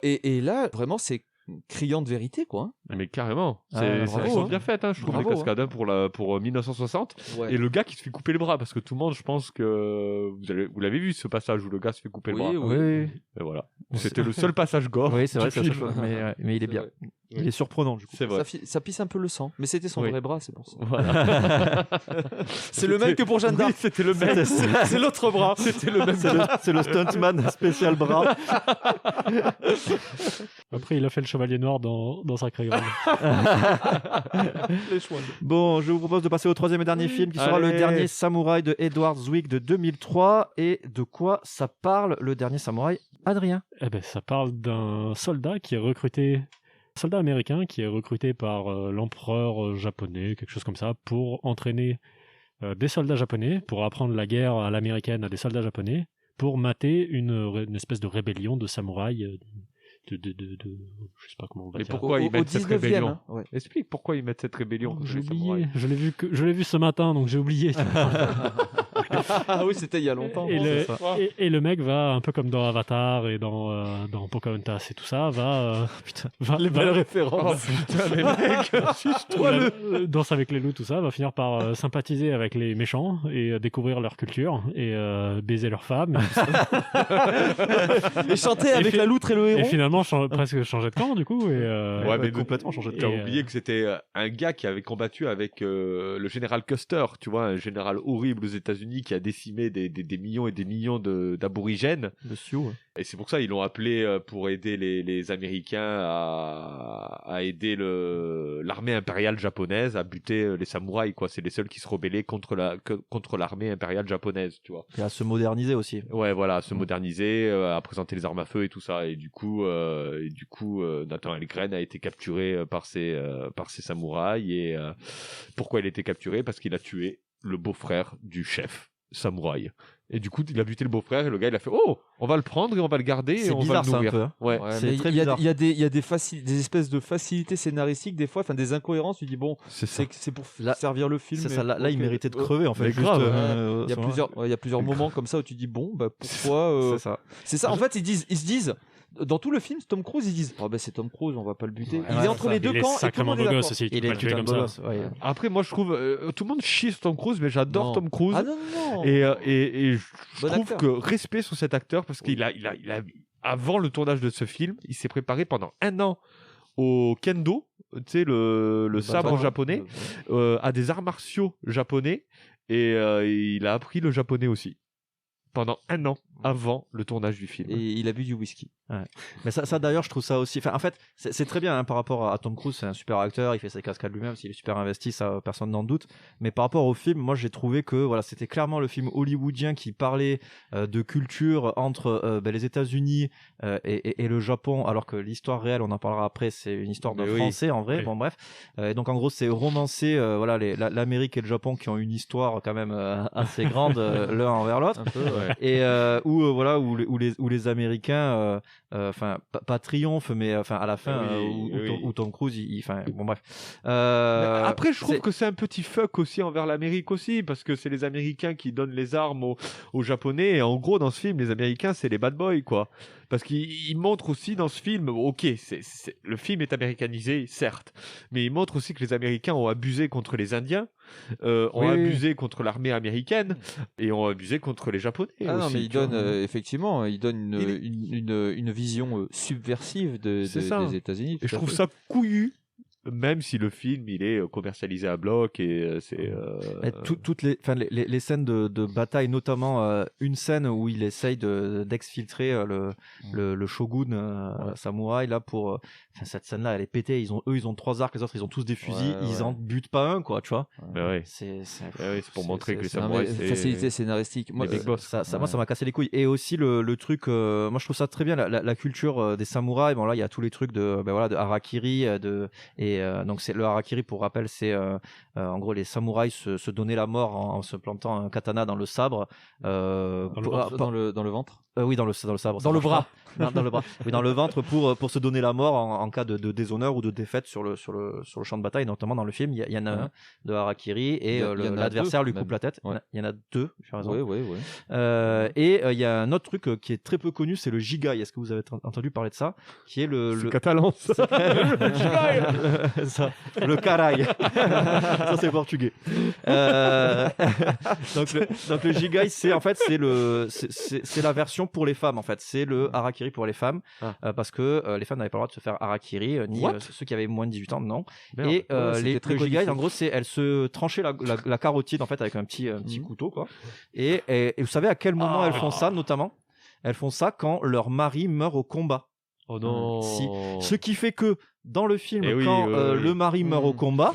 Et là, vraiment, c'est criant de vérité, quoi. Mais carrément, bravo, elles sont bien faites, hein, je trouve, Bravo, les cascades hein, pour 1960. Ouais. Et le gars qui se fait couper le bras, parce que tout le monde, je pense que vous l'avez vu ce passage où le gars se fait couper le bras. Oui. Et voilà, c'était le seul passage gore. Oui, c'est vrai, du film. mais il est bien. Il est surprenant, du coup. C'est vrai. Ça pisse un peu le sang, mais c'était son vrai bras, c'est pour ça. Voilà. C'est le même que pour Jeanne d'Arc. Oui, c'était le même. C'est l'autre bras. C'était le même. C'est le stuntman spécial bras. Après, il a fait le Chevalier Noir dans Sacré Graal. Bon, je vous propose de passer au troisième et dernier film qui sera le dernier samouraï de Edward Zwick de 2003. Et de quoi ça parle, le dernier samouraï, Adrien? Eh ben, ça parle d'un soldat américain qui est recruté par l'empereur japonais, quelque chose comme ça, pour entraîner des soldats japonais, pour apprendre la guerre à l'américaine à des soldats japonais, pour mater une espèce de rébellion de samouraïs. Je sais pas comment on va Mais dire. pourquoi ils mettent cette 19e, rébellion hein, ouais. Explique pourquoi ils mettent cette rébellion. J'ai oublié, je l'ai vu ce matin, donc j'ai oublié. Ah oui, c'était il y a longtemps. Et le mec va, un peu comme dans Avatar et dans Pocahontas et tout ça, les belles références. Putain, mais mec, Danse avec les loups, tout ça, va finir par sympathiser avec les méchants et découvrir leur culture et baiser leurs femmes. Et chanter avec la loutre et le héros. Et finalement, presque changer de camp, du coup. Ouais, mais complètement changé de T'as camp. oublié que c'était un gars qui avait combattu avec le général Custer, tu vois, un général horrible aux États-Unis qui a décimé des millions et des millions d'aborigènes. De Sioux. Et c'est pour ça ils l'ont appelé pour aider les Américains à aider l'armée impériale japonaise à buter les samouraïs, quoi. C'est les seuls qui se rebellaient contre l'armée impériale japonaise, tu vois. Et à se moderniser aussi. Ouais, voilà, à se moderniser, à présenter les armes à feu et tout ça. Et du coup, Nathan Elgren a été capturé par ces samouraïs. Et pourquoi il a été capturé? Parce qu'il a tué le beau-frère du chef samouraï. Et du coup, il a buté le beau-frère et le gars, il a fait « Oh, on va le prendre et on va le garder et C'est on bizarre, va le nourrir. » ça, un peu, hein. Ouais. C'est très bizarre. Il y a des espèces de facilités scénaristiques, des fois, enfin des incohérences. Tu dis, bon, c'est pour servir le film. C'est ça, là, ok. il méritait de crever, en fait. Mais juste, grave, Il y a plusieurs moments comme ça où tu dis, bon, bah pourquoi. C'est ça. En fait, ils se disent. Dans tout le film, Tom Cruise, ils disent c'est Tom Cruise, on va pas le buter. Il est entre les deux camps. Il est sacrément beau gosse aussi, tu peux pas le tuer comme ça. Après, moi, je trouve tout le monde chie sur Tom Cruise, mais j'adore Tom Cruise. Ah non. Et je trouve acteur. que respect sur cet acteur parce qu'il a avant le tournage de ce film, il s'est préparé pendant 1 an au kendo, tu sais le sabre japonais, à des arts martiaux japonais, et il a appris le japonais aussi pendant 1 an avant le tournage du film. Et il a bu du whisky. Ouais. Mais ça d'ailleurs, je trouve ça aussi. Enfin, en fait, c'est très bien hein, par rapport à Tom Cruise, c'est un super acteur, il fait ses cascades lui-même, s'il est super investi, ça personne n'en doute. Mais par rapport au film, moi j'ai trouvé que voilà, c'était clairement le film hollywoodien qui parlait de culture entre les États-Unis et le Japon, alors que l'histoire réelle, on en parlera après, c'est une histoire d'un Français en vrai. Oui. Bon bref, donc en gros c'est romancé, voilà, l'Amérique et le Japon qui ont une histoire quand même assez grande l'un envers l'autre. Et où les Américains, pas triomphent, mais à la fin, où Tom Cruise, bon bref. Après, je trouve que c'est un petit fuck aussi envers l'Amérique aussi, parce que c'est les Américains qui donnent les armes aux Japonais. Et en gros, dans ce film, les Américains, c'est les bad boys, quoi. Parce qu'il montre aussi dans ce film, ok, le film est américanisé, certes, mais il montre aussi que les Américains ont abusé contre les Indiens, ont abusé contre l'armée américaine et ont abusé contre les Japonais. Ah aussi, non, mais il donne effectivement, il donne une vision subversive des États-Unis. Et je trouve ça couillu. Même si le film il est commercialisé à bloc et c'est toutes les scènes de bataille, notamment une scène où il essaye d'exfiltrer le shogun samouraï là pour cette scène là elle est pétée. Ils ont 3 arcs, les autres ils ont tous des fusils, ils en butent pas un, quoi, tu vois. C'est pour montrer que les samouraïs c'est facilité scénaristique. Moi ça m'a cassé les couilles. Et aussi le truc, moi je trouve ça très bien la culture des samouraïs. Bon là il y a tous les trucs de harakiri donc c'est le harakiri, pour rappel, c'est en gros les samouraïs se donner la mort en se plantant un katana dans le sabre, dans le ventre. Oui, dans le sabre. Dans le bras. Non, dans le bras. Oui, dans le ventre pour se donner la mort en cas de déshonneur ou de défaite sur le champ de bataille. Notamment dans le film, il y en a un de harakiri et l'adversaire lui coupe la tête. Il y en a 2, j'ai raison. Oui. Et il y a un autre truc qui est très peu connu, c'est le jigai. Est-ce que vous avez entendu parler de ça? Qui est le catalan. Ça. Le jigai. Ça, le caray. Ça c'est portugais. Donc le jigai, c'est la version pour les femmes, en fait. C'est le harakiri pour les femmes, parce que les femmes n'avaient pas le droit de se faire harakiri, ni ceux qui avaient moins de 18 ans, non. Merde. Et le jigai, en gros, c'est elles se tranchaient la carotide, en fait, avec un petit couteau, quoi. Et vous savez à quel moment elles font ça, notamment? Elles font ça quand leur mari meurt au combat. Oh non. Ce qui fait que dans le film, le mari meurt au combat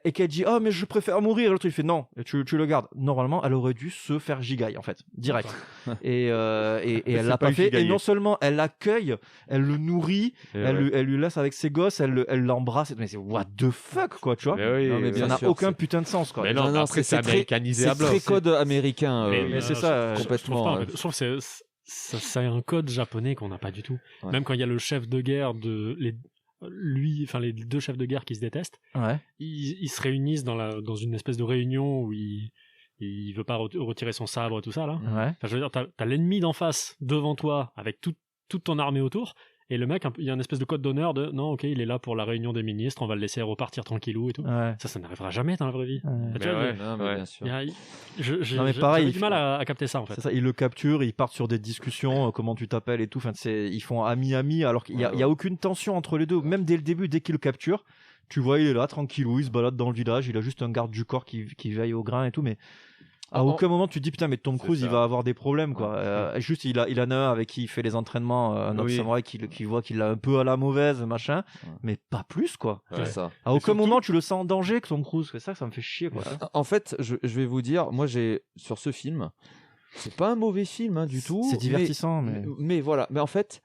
et qu'elle dit mais je préfère mourir, l'autre il fait non, tu le gardes. Normalement elle aurait dû se faire gigaille, en fait, direct. et elle l'a pas fait. Et non seulement elle l'accueille, elle le nourrit, elle lui laisse avec ses gosses, elle l'embrasse. Mais c'est what the fuck, quoi, tu vois. Ça n'a aucun putain de sens, quoi. Mais non, c'est américanisé à bloc. C'est très code américain. Mais c'est ça, complètement. Je trouve que c'est un code japonais qu'on n'a pas du tout. Même quand il y a le chef de guerre les 2 chefs de guerre qui se détestent, ils se réunissent dans une espèce de réunion où il veut pas retirer son sabre, tout ça là. Je veux dire, t'as l'ennemi d'en face devant toi avec toute ton armée autour. Et le mec, il y a une espèce de code d'honneur de non, ok, il est là pour la réunion des ministres, on va le laisser repartir tranquillou et tout. Ça n'arrivera jamais dans la vraie vie. Bien sûr. J'ai du mal à capter ça, en fait. C'est ça, ils le capturent, ils partent sur des discussions, comment tu t'appelles et tout. Enfin, ils font ami, alors qu'il y a aucune tension entre les deux. Même dès le début, dès qu'ils le capturent, tu vois, il est là, tranquillou, il se balade dans le village, il a juste un garde du corps qui veille au grain et tout, mais à aucun moment tu te dis putain, mais Tom Cruise il va avoir des problèmes, quoi. Juste il en a un avec qui il fait les entraînements, un autre samouraï qui voit qu'il l'a un peu à la mauvaise, machin, mais pas plus, quoi. Ça. À aucun moment tu le sens en danger, que Tom Cruise. C'est ça me fait chier, quoi. En fait, je vais vous dire, moi sur ce film, c'est pas un mauvais film, du tout. C'est divertissant, mais voilà. Mais en fait,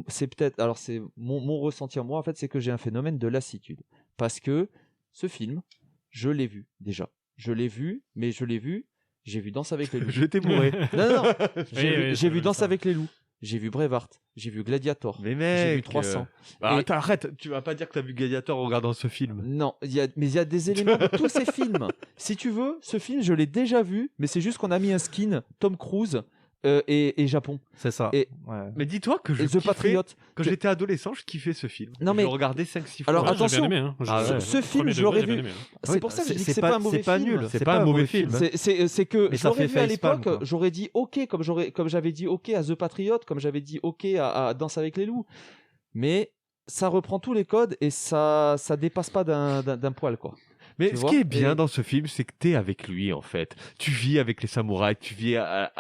c'est peut-être, alors c'est mon ressenti à moi, en fait, c'est que j'ai un phénomène de lassitude, parce que ce film, je l'ai vu déjà. J'ai vu Danse avec les loups. Je t'ai bourré. Non. J'ai vu Danse avec les loups. J'ai vu Braveheart. J'ai vu Gladiator. Mais mec, j'ai vu 300. Attends, arrête. Tu vas pas dire que t'as vu Gladiator en regardant ce film. Non, mais il y a des éléments de tous ces films. Si tu veux, ce film, je l'ai déjà vu, mais c'est juste qu'on a mis un skin Tom Cruise et Japon. C'est ça. Mais dis-toi que The Patriot. Quand j'étais adolescent, je kiffais ce film. Non, mais je le regardais 5-6 fois. Alors attention, ce film, je l'aurais vu. C'est pour ça que je dis que c'est pas un mauvais film. C'est pas un mauvais film. C'est que je l'aurais vu à l'époque, j'aurais dit ok, comme j'avais dit ok à The Patriot, comme j'avais dit ok à Danse avec les loups. Mais ça reprend tous les codes et ça dépasse pas d'un poil, quoi. Mais ce qui est bien dans ce film, c'est que t'es avec lui, en fait. Tu vis avec les samouraïs, tu vis à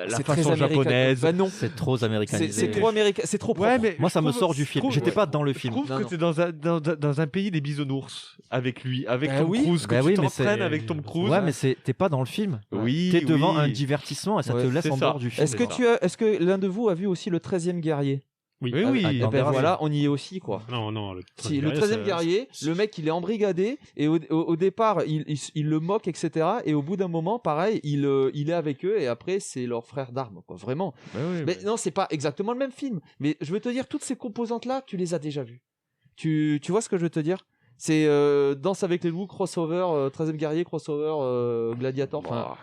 la façon japonaise. Bah non, c'est trop américanisé. C'est trop américain, c'est trop propre. Mais moi ça me sort du film. J'étais pas dans le film. Je trouve que t'es dans un pays des bisounours avec lui, avec Tom Cruise, que tu t'entraînes avec Tom Cruise. Ouais, mais t'es pas dans le film. Oui. T'es devant un divertissement et ça te laisse en dehors du film. Est-ce que l'un de vous a vu aussi le 13e guerrier? Oui, oui. Et ben voilà, on y est aussi, quoi. Non, le Si, le 13e guerrier, le mec, il est embrigadé, et au départ, il le moque, etc. Et au bout d'un moment, pareil, il est avec eux, et après, c'est leur frère d'armes, quoi. Vraiment. Mais non, c'est pas exactement le même film. Mais je veux te dire, toutes ces composantes-là, tu les as déjà vues. Tu vois ce que je veux te dire? C'est Danse avec les loups, crossover, 13e guerrier, crossover, Gladiator. Enfin,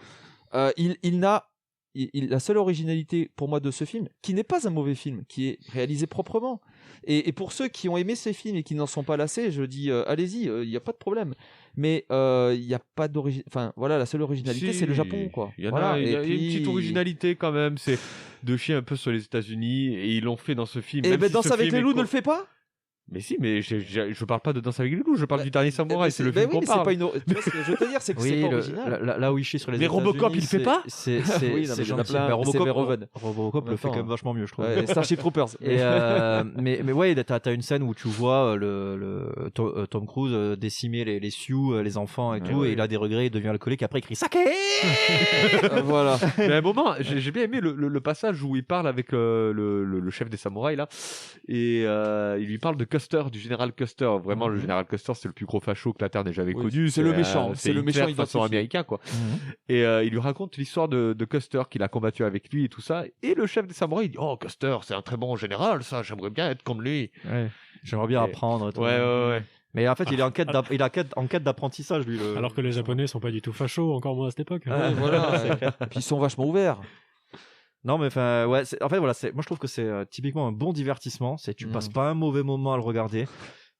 la seule originalité pour moi de ce film, qui n'est pas un mauvais film, qui est réalisé proprement. Et pour ceux qui ont aimé ces films et qui n'en sont pas lassés, je dis allez-y, il n'y a pas de problème. Mais il n'y a pas d'origine. Enfin voilà, la seule originalité, c'est le Japon, quoi. Il y a une petite originalité quand même, c'est de chier un peu sur les États-Unis, et ils l'ont fait dans ce film. Et Danse avec les loups ne le fait pas. Mais si, mais je parle pas de Danse avec les loups, je parle du Dernier Samouraï, c'est le film qu'on parle. Tu vois ce que je veux te dire, c'est que c'est pas original. Là où il chie sur les États-Unis. Mais Robocop, il le fait pas. C'est gentil. Robocop le fait quand même vachement mieux, je trouve. Starship Troopers. Mais ouais, t'as une scène où tu vois Tom Cruise décimer les Sioux, les enfants et tout, et il a des regrets, il devient alcoolique, après il crie Sake. Voilà. Mais à un moment, j'ai bien aimé le passage où il parle avec le chef des samouraïs là, et il lui parle de Custer, du général Custer. Vraiment, le général Custer, c'est le plus gros facho que la Terre n'ait jamais connu. C'est le méchant. C'est le méchant façon américain, quoi. Et il lui raconte l'histoire de Custer, qu'il a combattu avec lui et tout ça. Et le chef des samouraïs, il dit: oh, Custer, c'est un très bon général, ça, j'aimerais bien être comme lui. Ouais. J'aimerais bien apprendre. Ouais. Mais en fait, il est en quête d'apprentissage, lui. Alors que les Japonais sont pas du tout fachos, encore moins à cette époque. Voilà. Puis ils sont vachement ouverts. Non, mais enfin, ouais. En fait, voilà. Moi, je trouve que c'est typiquement un bon divertissement. Tu passes pas un mauvais moment à le regarder,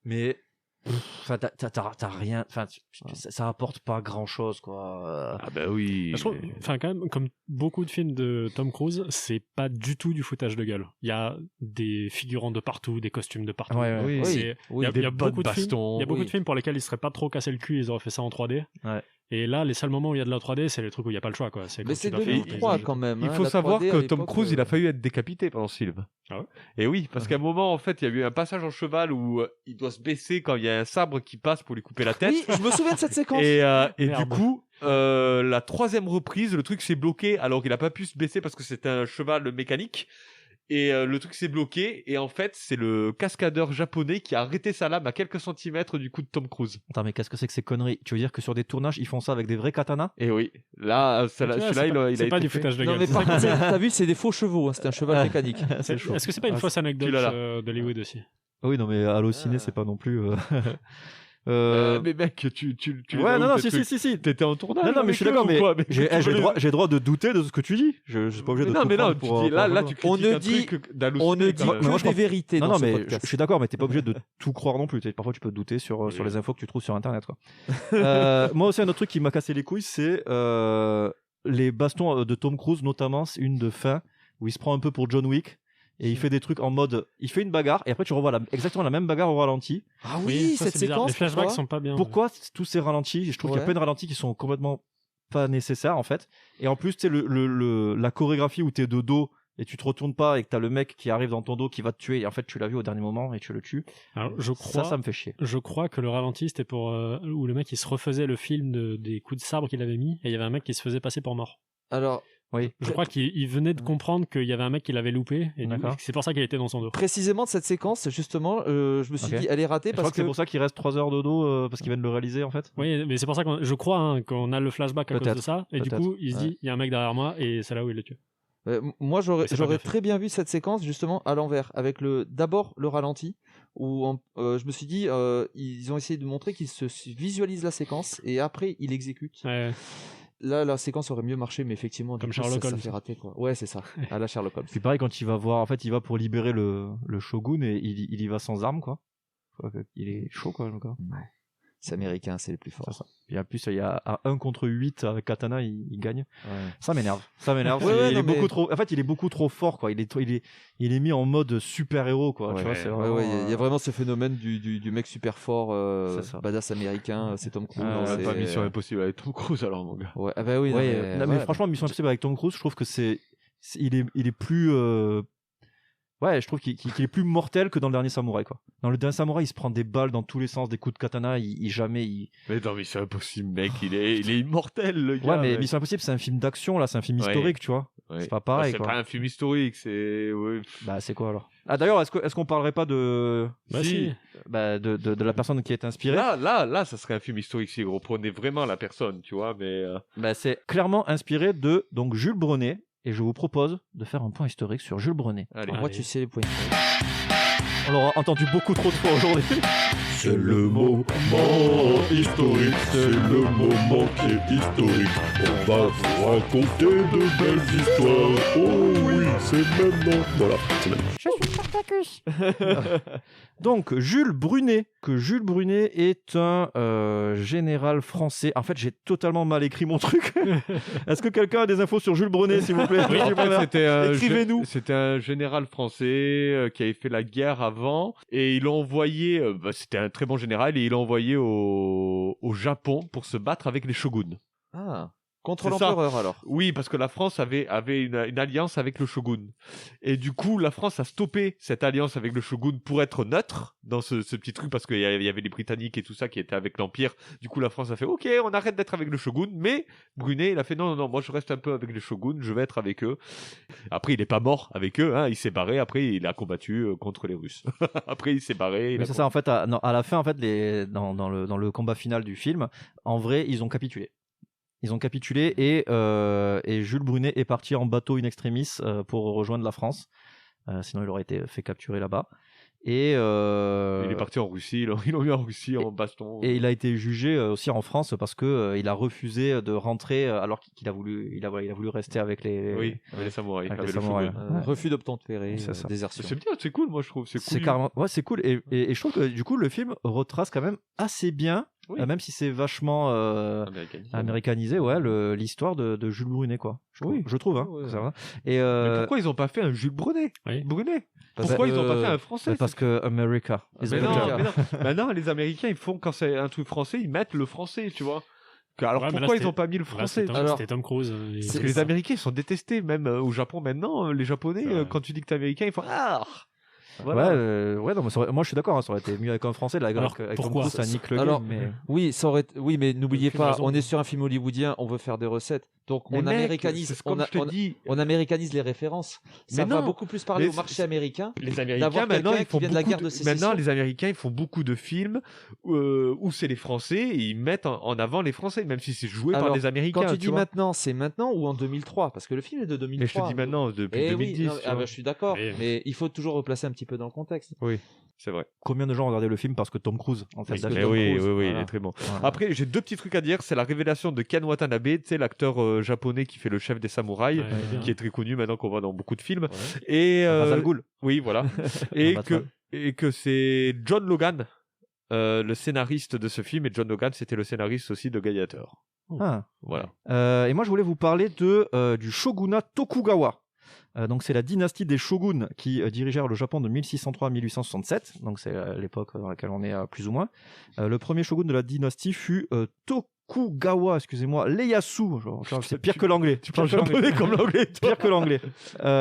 mais enfin, t'as rien. Enfin, ça apporte pas grand-chose, quoi. Ah bah oui. Je trouve, enfin, quand même, comme beaucoup de films de Tom Cruise, c'est pas du tout du foutage de gueule. Il y a des figurants de partout, des costumes de partout. Ouais. Il y a beaucoup de films. Il y a beaucoup de films pour lesquels ils seraient pas trop cassé le cul. Ils auraient fait ça en 3D. Ouais. Et là, les seuls moments où il y a de la 3D, c'est les trucs où il n'y a pas le choix, quoi. Mais c'est 2003 quand même. Il faut savoir que Tom Cruise, il a failli être décapité pendant ce film. Ah ouais? Et oui, parce qu'à un moment, en fait, il y a eu un passage en cheval où il doit se baisser quand il y a un sabre qui passe pour lui couper la tête. Oui, je me souviens de cette séquence. Et du coup, la troisième reprise, le truc s'est bloqué alors qu'il n'a pas pu se baisser parce que c'était un cheval mécanique. Et le truc s'est bloqué, et en fait, c'est le cascadeur japonais qui a arrêté sa lame à quelques centimètres du coup de Tom Cruise. Attends, mais qu'est-ce que c'est que ces conneries? Tu veux dire que sur des tournages, ils font ça avec des vrais katanas? Et oui, là, celui-là, il a c'est pas été du foutage de gueule. Non, mais par contre, t'as vu, c'est des faux chevaux, c'est un cheval mécanique. Est-ce que c'est pas une fausse anecdote d'Hollywood aussi? Oui, non, mais Allociné, c'est pas non plus. Mais mec, tu ouais, non, si. T'étais en tournage. Non, mais je suis d'accord, mais j'ai droit de douter de ce que tu dis. Je suis pas obligé de. Non, mais non, là, tu critiques un truc d'Allociné. On ne dit que des vérités. Non, mais je suis d'accord, mais t'es pas obligé de tout croire non plus. Parfois, tu peux douter sur les infos que tu trouves sur Internet, quoi. Moi aussi, un autre truc qui m'a cassé les couilles, c'est les bastons de Tom Cruise, notamment une de fin où il se prend un peu pour John Wick. Et il fait des trucs en mode, il fait une bagarre et après tu revois exactement la même bagarre au ralenti. Ah oui, cette séquence. Les flashbacks sont pas bien. Pourquoi tous ces ralentis? Je trouve qu'il y a plein de ralentis qui sont complètement pas nécessaires en fait. Et en plus, tu sais la chorégraphie où t'es de dos et tu te retournes pas et que t'as le mec qui arrive dans ton dos qui va te tuer et en fait tu l'as vu au dernier moment et tu le tues. Alors, ça me fait chier. Je crois que le ralenti c'était pour où le mec il se refaisait le film des coups de sabre qu'il avait mis et il y avait un mec qui se faisait passer pour mort. Alors. Oui. Je crois qu'il venait de comprendre qu'il y avait un mec qui l'avait loupé et c'est pour ça qu'il était dans son dos. Précisément de cette séquence, justement, je me suis dit elle est ratée parce que c'est pour ça qu'il reste 3 heures de dos parce qu'il vient de le réaliser en fait. Oui, mais c'est pour ça je crois qu'on a le flashback à cause de ça et du coup il se dit il y a un mec derrière moi et c'est là où il le tue. Moi j'aurais très bien vu cette séquence justement à l'envers avec d'abord le ralenti où je me suis dit ils ont essayé de montrer qu'ils se visualisent la séquence et après ils l'exécutent. Ouais. Là, la séquence aurait mieux marché, mais effectivement, comme Sherlock Holmes, ça fait rater, quoi. Ouais, c'est ça. À la Sherlock Holmes. Puis pareil, quand il va voir, en fait, il va pour libérer le shogun et il y va sans armes, quoi. Il est chaud, quoi, le gars. Ouais. C'est américain, c'est le plus fort. Et en plus, il y a 1 contre 8 avec Katana, il gagne. Ouais. Ça m'énerve. Il est beaucoup trop fort, quoi. Il est mis en mode super-héros, quoi. Ouais, tu vois, c'est vraiment, il y a vraiment ce phénomène du mec super fort, badass américain, c'est Tom Cruise. C'est pas Mission Impossible avec Tom Cruise, alors, mon gars. Ouais, ah bah oui. Mais franchement, Mission Impossible avec Tom Cruise, je trouve que il est plus, Ouais, je trouve qu'il est plus mortel que dans le dernier Samouraï, quoi. Dans le dernier Samouraï, il se prend des balles dans tous les sens, des coups de katana, jamais. Mais non, mais c'est impossible, mec. Il est immortel, le gars. Ouais, mais Mission Impossible, c'est un film d'action, là, c'est un film historique, tu vois. Ouais. C'est pas pareil, c'est quoi. pas un film historique, c'est. Ouais. Bah, c'est quoi alors? Ah, d'ailleurs, est-ce qu'on parlerait pas de. Bah, si. Bah, de la personne qui est inspirée? Là, ça serait un film historique si on reprenait vraiment la personne, tu vois, mais. Bah, c'est clairement inspiré de donc Jules Brenet. Et je vous propose de faire un point historique sur Jules Brenet. Allez. Moi, tu sais les points historiques. On l'aura entendu beaucoup trop de fois aujourd'hui. C'est le moment historique, c'est le moment qui est historique. On va vous raconter de belles histoires. Oh oui, c'est maintenant. Voilà, c'est maintenant. Je suis Spartacus. Donc, Jules Brunet. Que Jules Brunet est un général français. En fait, j'ai totalement mal écrit mon truc. Est-ce que quelqu'un a des infos sur Jules Brunet, s'il vous plaît? Oui, en fait, écrivez-nous. C'était un général français qui avait fait la guerre avant et il l'a envoyé. C'était un très bon général et il l'a envoyé au Japon pour se battre avec les shoguns. Ah. Contre C'est ça. l'empereur alors. Oui, parce que la France avait une alliance avec le shogun. Et du coup, la France a stoppé cette alliance avec le shogun pour être neutre dans ce petit truc, parce qu'il y avait les Britanniques et tout ça qui étaient avec l'Empire. Du coup, la France a fait « Ok, on arrête d'être avec le shogun », mais Brunet, il a fait « Non, moi je reste un peu avec les shoguns, je vais être avec eux ». Après, il n'est pas mort avec eux, hein, il s'est barré, après il a combattu contre les Russes. Après, il s'est barré. C'est ça, en fait, à la fin, en fait, dans le combat final du film, en vrai, ils ont capitulé. Ils ont capitulé et Jules Brunet est parti en bateau in extremis pour rejoindre la France. Sinon, il aurait été fait capturer là-bas. Et il est parti en Russie, ils l'ont mis en Russie en baston. Et il a été jugé aussi en France parce que il a refusé de rentrer alors qu'il a voulu rester avec les samouraïs. Avec les samouraïs. Refus d'obtempérer, désertion. C'est bien, c'est cool, moi je trouve. C'est carrément, ouais, c'est cool. Et je trouve que du coup le film retrace quand même assez bien. Oui. Même si c'est vachement américanisé, ouais, l'histoire de Jules Brunet, quoi. Je trouve, hein. Ouais. C'est vrai. Et Mais pourquoi ils n'ont pas fait un Jules Brunet? Pourquoi ils n'ont pas fait un français? Parce que America. Mais non, les Américains, ils font, quand c'est un truc français, ils mettent le français, tu vois. Alors pourquoi ils n'ont pas mis le français? C'était Tom Cruise. Parce que les Américains, ils sont détestés, même au Japon maintenant. Les Japonais, quand tu dis que t'es américain, ils font ah. Voilà. Ouais, non, mais moi je suis d'accord, hein, ça aurait été mieux avec un français, là, avec Tom Cruise, ça nique le game, mais... Oui, mais n'oubliez pas, on est sur un film hollywoodien, on veut faire des recettes, donc on américanise les références. Ça va beaucoup plus parler au marché américain. Les Américains, maintenant, les Américains, ils font beaucoup de films où c'est les Français et ils mettent en avant les Français, même si c'est joué par les Américains. Quand tu dis maintenant, c'est maintenant ou en 2003? Parce que le film est de 2003. Mais je te dis maintenant, depuis 2010. Je suis d'accord, mais il faut toujours replacer un petit peu dans le contexte. Oui, c'est vrai. Combien de gens ont regardé le film parce que Tom Cruise en fait, oui, il est très bon. Voilà. Après, j'ai deux petits trucs à dire. C'est la révélation de Ken Watanabe, tu sais, l'acteur japonais qui fait le chef des samouraïs, qui est très connu maintenant, qu'on voit dans beaucoup de films. Ouais. Et oui, voilà. et que c'est John Logan, le scénariste de ce film, et John Logan, c'était le scénariste aussi de Gladiator. Voilà. Et moi, je voulais vous parler du shogunat Tokugawa. Donc c'est la dynastie des shoguns qui dirigèrent le Japon de 1603 à 1867, donc c'est l'époque dans laquelle on est plus ou moins. Le premier shogun de la dynastie fut Tokugawa, excusez-moi, Ieyasu. C'est pire que l'anglais. Tu parles japonais comme l'anglais. Pire que l'anglais.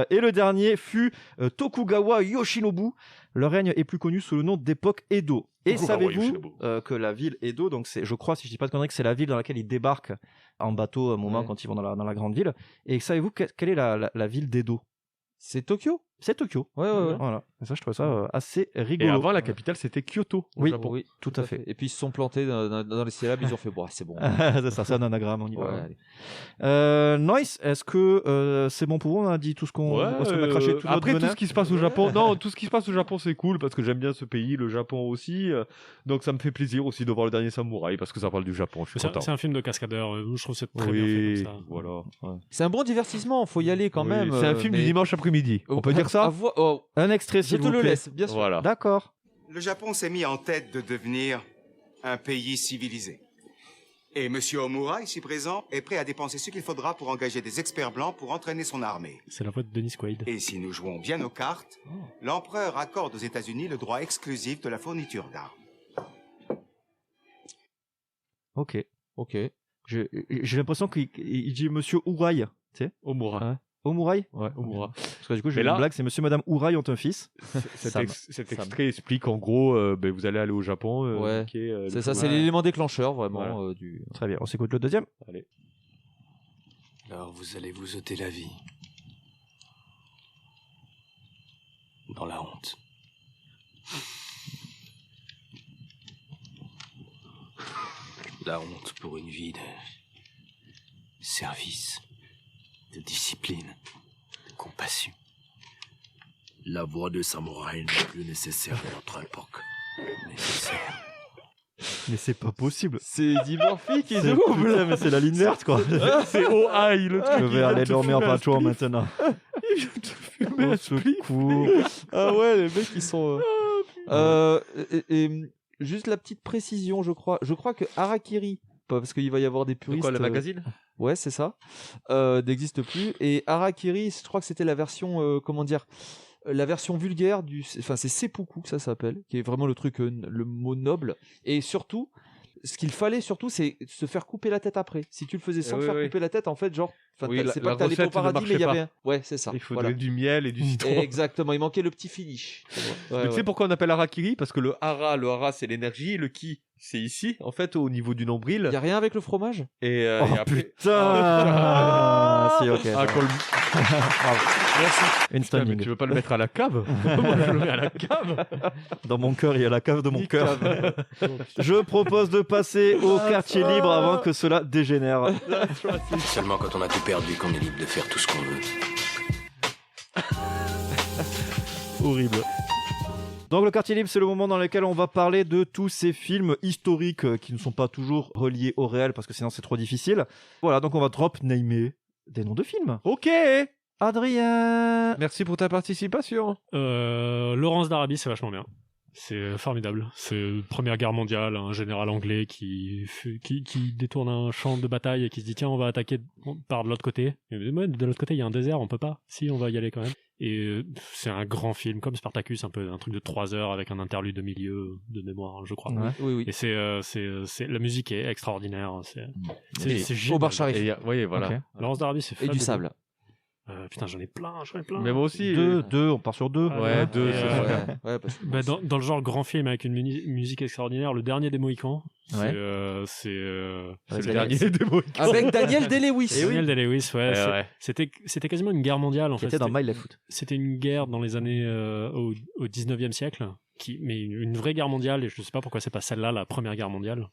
Et le dernier fut Tokugawa Yoshinobu. Le règne est plus connu sous le nom d'époque Edo. Et savez-vous que la ville Edo, donc je crois, si je dis pas de conneries, que c'est la ville dans laquelle ils débarquent en bateau un moment quand ils vont dans la grande ville. Et savez-vous quelle est la ville d'Edo? C'est Tokyo. C'est Tokyo. Ouais. Voilà. Et ça, je trouve ça assez rigolo. Et avant, la capitale, c'était Kyoto. Oui, Japon. Oui, tout à fait. Et puis, ils se sont plantés dans les syllabes, ils ont fait, c'est bon. C'est ça, c'est un anagramme, on y va. Noise, est-ce que c'est bon pour vous? On a dit tout ce qu'on a craché tout après, tout ce qui se passe au Japon, tout ce qui se passe au Japon, c'est cool, parce que j'aime bien ce pays, le Japon aussi. Donc, ça me fait plaisir aussi de voir Le Dernier Samouraï, parce que ça parle du Japon. Je suis content. C'est un film de cascadeur. Je trouve que c'est très bien fait comme ça. Voilà. Ouais. C'est un bon divertissement, faut y aller quand même. C'est un film du dimanche après-midi. On peut dire ça? Un extrait, s'il vous plaît. Je te le laisse, bien sûr. Voilà. D'accord. Le Japon s'est mis en tête de devenir un pays civilisé. Et M. Omura, ici présent, est prêt à dépenser ce qu'il faudra pour engager des experts blancs pour entraîner son armée. C'est la voix de Dennis Quaid. Et si nous jouons bien nos cartes, l'empereur accorde aux États-Unis le droit exclusif de la fourniture d'armes. Ok. J'ai l'impression qu'il dit Monsieur Ourai, tu sais. Omura. Omurai? Ouais, Omura. Parce que du coup, j'ai Mais une là- blague, c'est Monsieur et Madame Ouraille ont un fils. Cet, Sam. cet Sam. extrait explique en gros, vous allez aller au Japon. Ouais. niquer, le C'est ça, tout. c'est l'élément déclencheur vraiment Voilà. du. Très bien, on s'écoute le deuxième. Allez. Alors vous allez vous ôter la vie. Dans la honte. La honte pour une vie de service, de discipline, de compassion. La voix de samouraï n'est plus nécessaire à notre époque. Nécessaire. Mais c'est pas possible. C'est Eddie Murphy qui C'est double. putain, mais c'est la ligne verte quoi. C'est OI le truc. Je vais aller dormir pas toi maintenant. Il vient de fumer Au un split. secours. Ah ouais, les mecs ils sont. Et juste la petite précision, je crois que Harakiri, pas parce qu'il va y avoir des puristes. Quoi, le magazine Ouais, c'est ça. N'existe plus. Et Harakiri, je crois que c'était la version, la version vulgaire enfin c'est seppuku que ça s'appelle, qui est vraiment le truc, le mot noble. Et surtout, ce qu'il fallait surtout, c'est se faire couper la tête après. Si tu le faisais sans te faire couper la tête, en fait, genre, Oui, c'est la pas que t'allais recette au paradis, ne mais il y marchait avait ouais, c'est ça. Il faudrait Voilà. du miel et du citron. Exactement, il manquait le petit finish. Ouais, Mais tu sais pourquoi on appelle harakiri? Parce que le hara c'est l'énergie, et le ki c'est ici, en fait, au niveau du nombril. Il y a rien avec le fromage? Et, Oh et après... putain. Si, ok. Ah, d'accord. Bravo. Merci. Une Putain, mais standing. tu veux pas le mettre à la cave? Moi, je le mets à la cave. Dans mon cœur, il y a la cave de mon Nique cœur. cave. Je propose de passer au quartier libre avant que cela dégénère. Seulement quand on a tout perdu qu'on est libre de faire tout ce qu'on veut. Horrible. Donc le quartier libre, c'est le moment dans lequel on va parler de tous ces films historiques qui ne sont pas toujours reliés au réel parce que sinon c'est trop difficile. Voilà, donc on va drop namer des noms de films. Ok. Adrien. Merci pour ta participation. Laurence d'Arabie, c'est vachement bien. C'est formidable. C'est Première Guerre mondiale, un général anglais qui détourne un champ de bataille et qui se dit tiens, on va attaquer par de l'autre côté. Et de l'autre côté, il y a un désert, on peut pas. Si, on va y aller quand même. Et c'est un grand film, comme Spartacus, un peu un truc de 3 heures avec un interlude de milieu de mémoire, je crois. Ouais. Oui. Et la musique est extraordinaire. C'est génial. Au bar Sharif. Oui, voilà. Okay. Laurence d'Arabie, c'est Et fabuleux. du sable. Putain, j'en ai plein. Mais moi aussi. Deux, on part sur deux. Ouais, deux, c'est ça. Ouais, parce que... dans le genre grand film avec une musique extraordinaire, le dernier des Mohicans, Ouais. c'est le dernier des Mohicans. Avec Daniel Day-Lewis. Daniel Day-Lewis, ouais. C'était quasiment une guerre mondiale en Qui fait. était dans My Left Foot. C'était une guerre dans les années au 19e siècle, mais une vraie guerre mondiale, et je ne sais pas pourquoi c'est pas celle-là, la première guerre mondiale,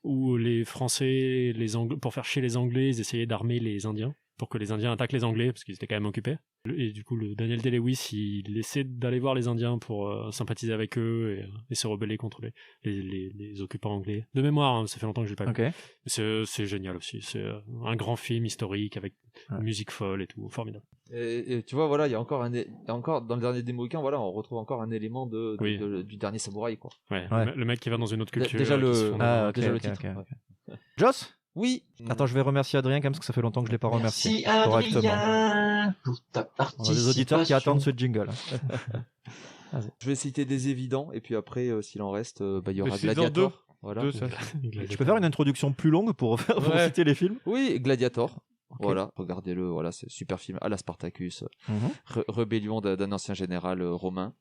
où les Français, les Anglais, pour faire chier les Anglais, ils essayaient d'armer les Indiens, pour que les Indiens attaquent les Anglais, parce qu'ils étaient quand même occupés. Et du coup, le Daniel Day-Lewis, il essaie d'aller voir les Indiens pour sympathiser avec eux et se rebeller contre les occupants anglais. De mémoire, hein, ça fait longtemps que je l'ai pas vu. Okay. C'est génial aussi. C'est un grand film historique avec musique folle et tout, formidable. Et tu vois, voilà, il y a encore dans le dernier des Mohicans, voilà, on retrouve encore un élément du dernier samouraï, quoi. Ouais. Le mec qui va dans une autre culture. Déjà le okay, titre. Okay. Joss? Oui. Attends, je vais remercier Adrien quand même parce que ça fait longtemps que je l'ai pas remercié correctement. Pour ta On a des auditeurs qui attendent ce jingle. Je vais citer des évidents et puis après, s'il en reste, il y aura Mais Gladiator. Voilà. Je peux faire une introduction plus longue pour citer les films? Oui, Gladiator. Okay. Voilà, regardez-le, voilà, c'est un super film à la Spartacus, rébellion d'un ancien général romain.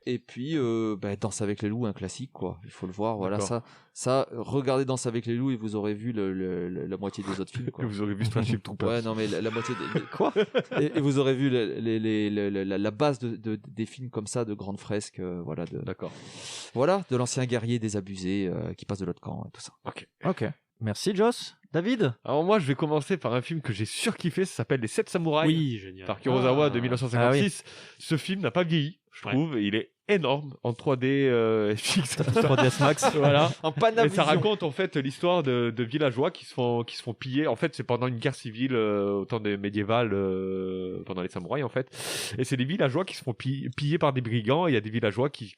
Et puis Danse avec les loups, un classique, quoi. Il faut le voir, voilà. Ça, regardez Danse avec les loups et vous aurez vu la moitié des autres films, quoi. Vous aurez vu Starship Troopers. Ouais, non mais la moitié quoi. Et vous aurez vu la base des films comme ça, de grandes fresques, voilà. D'accord. Voilà, de l'ancien guerrier désabusé qui passe de l'autre camp et tout ça. Ok. Merci Joss. David? Alors moi je vais commencer par un film que j'ai surkiffé, ça s'appelle Les 7 Samouraïs. Oui, génial. Par Kurosawa de 1956. Ce film n'a pas vieilli, je trouve, il est énorme en 3D FX 3ds Max. Voilà. En Panavision. Et ça raconte en fait l'histoire de villageois qui se font piller. En fait, c'est pendant une guerre civile au temps des médiévales, pendant les samouraïs en fait. Et c'est des villageois qui se font piller par des brigands. Et il y a des villageois qui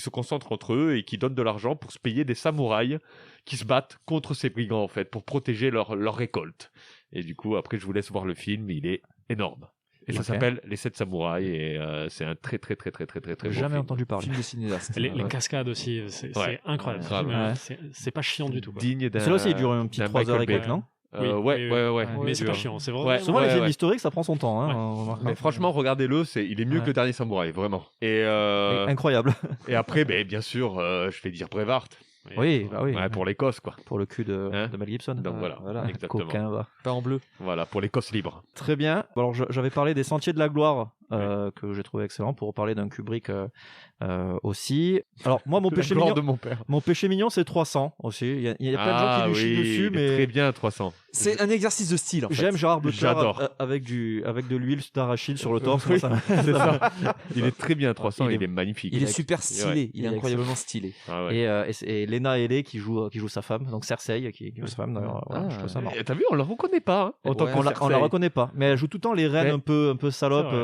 se concentrent entre eux et qui donnent de l'argent pour se payer des samouraïs qui se battent contre ces brigands en fait pour protéger leur récolte. Et du coup, après, je vous laisse voir le film. Il est énorme. Et ça s'appelle Les 7 Samouraïs et c'est un très beau Jamais film. entendu parler. Film de cinéaste. Les cascades aussi, c'est incroyable. Ouais. C'est pas chiant du tout. Digne d'un. Celui-là aussi, il dure un petit 3 heures et quelques, non? Ouais. Mais c'est pas chiant, c'est vraiment. Ouais, Souvent, les ouais, films ouais. historiques, ça prend son temps. Hein, on remarquera. Mais franchement, regardez-le, il est mieux que le dernier Samouraï, vraiment. Et Incroyable. Et après, bien sûr, je vais dire Braveheart. Oui, bah oui. Ouais, pour l'Écosse, quoi. Pour le cul de Mel Gibson. Donc voilà, exactement. Coquin, va. Pas en bleu. Voilà, pour l'Écosse libre. Très bien. Alors, j'avais parlé des Sentiers de la Gloire, que j'ai trouvé excellent, pour parler d'un Kubrick aussi. Alors, moi, mon péché mignon. De mon père. Mon péché mignon, c'est 300 aussi. Il y a plein de gens qui lui chient dessus, il est mais. très bien, 300. C'est un exercice de style. En fait. J'aime Gérard Butler J'adore. avec de l'huile d'arachide sur le torse. Oui, moi, c'est ça. Il est très bien, 300, il est magnifique. Il est super stylé, Ouais. il est incroyablement stylé. Ah ouais. Et Lena Headey qui joue sa femme, donc Cersei qui joue sa femme. Voilà, je trouve ça marrant. Et t'as vu, on la reconnaît pas. Hein, en tant que On la reconnaît pas, mais elle joue tout le temps les reines un peu salopes.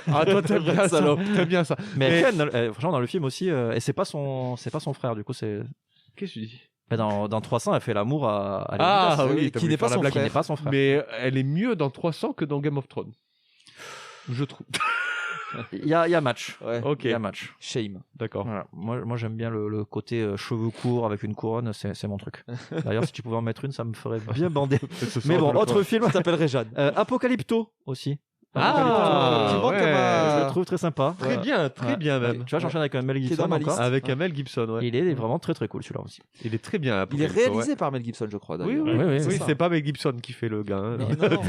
Ah, toi t'aimes bien ça. T'aimes bien ça. Mais Ken, franchement, dans le film aussi, et c'est pas son frère, du coup, c'est. Qu'est-ce que tu dis? Dans 300, elle fait l'amour à Ah Leonidas, oui, qui n'est pas son frère. Mais elle est mieux dans 300 que dans Game of Thrones. Je trouve. Il y a match. Ok. Il y a match. Shame. D'accord. Voilà. Moi j'aime bien le côté cheveux courts avec une couronne, c'est mon truc. D'ailleurs, si tu pouvais en mettre une, ça me ferait bien bander. Mais bon, autre film. T'appellerais Jeanne. Apocalypto aussi. Ouais. Je le trouve très sympa. Très bien même. Tu vois, j'enchaîne avec un Mel Gibson encore. Avec un Mel Gibson, ouais. Il est vraiment très très cool celui-là aussi. Il est très bien. Il est réalisé par Mel Gibson, je crois. Oui, c'est pas Mel Gibson qui fait le gars. Hein. Non,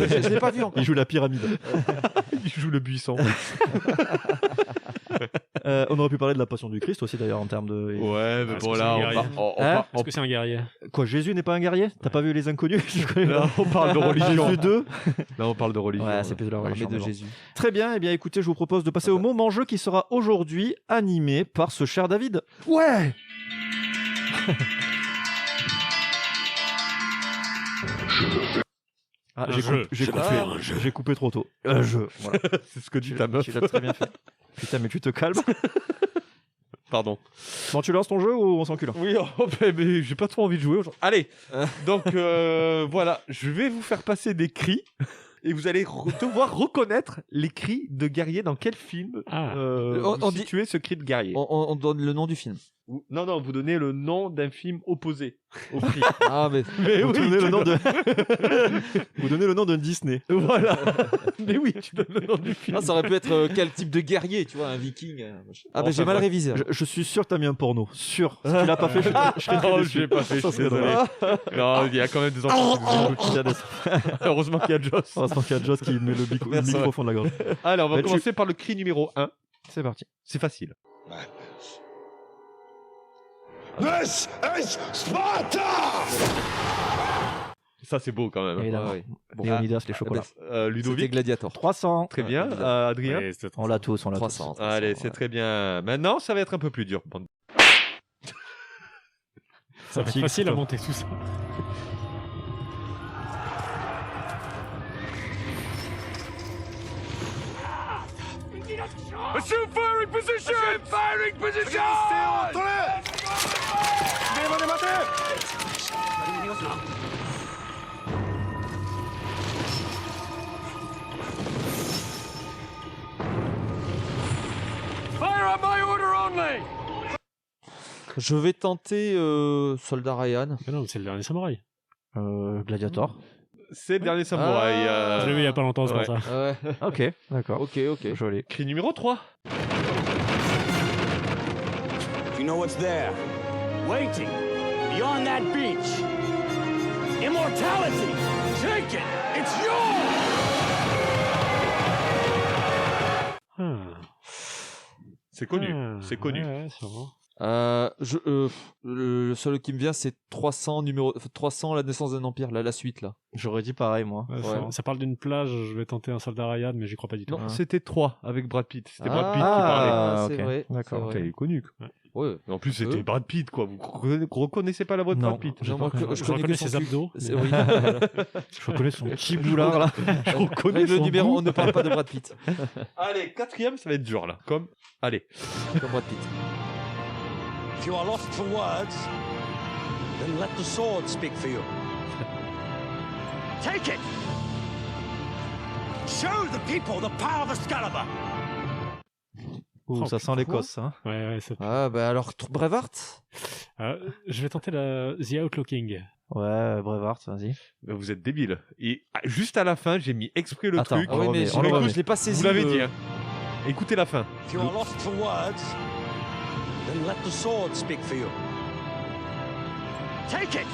je l'ai pas vu encore. Il joue la pyramide. Il joue le buisson. On aurait pu parler de la Passion du Christ aussi d'ailleurs en termes de. Ouais, mais bon là, Est-ce que c'est un guerrier? Quoi, Jésus n'est pas un guerrier? T'as pas vu Les Inconnus? Là, on parle de religion. Jésus 2. Là, on parle de religion. Ouais, c'est plus de la religion de Jésus. Très bien, eh bien écoutez, je vous propose de passer au moment jeu qui sera aujourd'hui animé par ce cher David. Ouais. Ah, j'ai coupé trop tôt. Voilà. C'est ce que dit ta meuf. Tu l'as très bien fait. Putain, mais tu te calmes. Pardon. Bon, tu lances ton jeu ou on s'encule? Oui, mais j'ai pas trop envie de jouer aujourd'hui. Allez, donc voilà, je vais vous faire passer des cris et vous allez devoir reconnaître les cris de guerrier dans quel film on dit situez ce cri de guerrier. On donne le nom du film. Non, vous donnez le nom d'un film opposé au cri. Ah, mais vous donnez le nom de. Vous donnez le nom d'un Disney. Voilà. Mais oui, tu donnes le nom du film. Ah, ça aurait pu être quel type de guerrier, tu vois, un viking. Ah, ben j'ai mal révisé. Je suis sûr que t'as mis un porno. Sûr. Si tu l'as pas fait, je serais très déçu. Je l'ai pas fait, je suis désolé. Non, il y a quand même des enfants qui nous écoutent. Heureusement qu'il y a Joss. Heureusement qu'il y a Joss qui met le microphone de la gorge. Allez, on va commencer par le cri numéro 1. C'est parti. C'est facile. This is Sparta! Ça, c'est beau quand même. Évidemment. Léonidas, les chocolats. Ludovic. C'était Gladiator. 300. Très bien. Adrien. Ouais, On l'a tous, 300. Allez, c'est très bien. Maintenant, ça va être un peu plus dur. C'est facile à monter tout ça. Assume firing position! Assume firing position! Fire on my order only! Je vais tenter Soldat Ryan. Mais non, c'est le dernier samouraï. Gladiator. C'est le dernier samouraï. Je l'ai vu il y a pas longtemps, c'est pour ça. Ouais. Ok, d'accord. Ok. Joli. Cri numéro 3. You know what's there? Waiting beyond that beach. Immortality. Take it. It's yours. C'est connu. C'est connu. Ouais, c'est bon. Le seul qui me vient, c'est 300, 300, la naissance d'un empire, la suite là. J'aurais dit pareil, moi. Ça parle d'une plage, je vais tenter un Soldat Ryan, mais j'y crois pas du tout. Non, c'était 3 avec Brad Pitt. C'était Brad Pitt qui parlait. C'est vrai. D'accord. Il est connu. Quoi. Ouais. En plus, c'était Brad Pitt, quoi. Vous reconnaissez pas la voix de Brad Pitt? Je reconnais ses abdos. Oui. Je reconnais son petit boulard là. Je reconnais le son numéro, bout. on ne parle pas de Brad Pitt. Allez, 4e, ça va être dur là. Allez. Comme Brad Pitt. If you are lost for words, then let the sword speak for you. Take it! Show the people the power of Excalibur! Ouh, ça sent l'Écosse, hein. Ouais, c'est... Ah, bah alors, Braveheart? Je vais tenter The Outlooking. Ouais, Braveheart, vas-y. Vous êtes débile. Et juste à la fin, j'ai mis exprès le truc. Ah oui, mais je l'ai pas saisi. Vous l'avez dit. Hein. Écoutez la fin. If you are lost for words, then let the sword speak for you. Take it!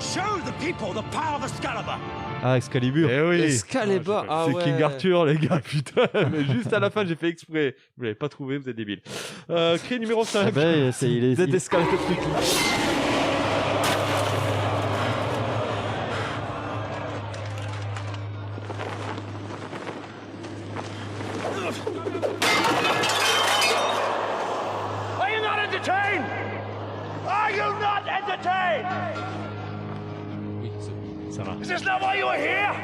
Show the people the power of Excalibur! Ah, Excalibur. Eh oui. Excalibur, C'est King Arthur, les gars, putain. Mais juste à la fin, j'ai fait exprès. Vous l'avez pas trouvé, vous êtes débile. Cri numéro 5. Ah ben, il est Excalibur. Are you not entertained? Are you not entertained? Ça va. Is this not why you are here?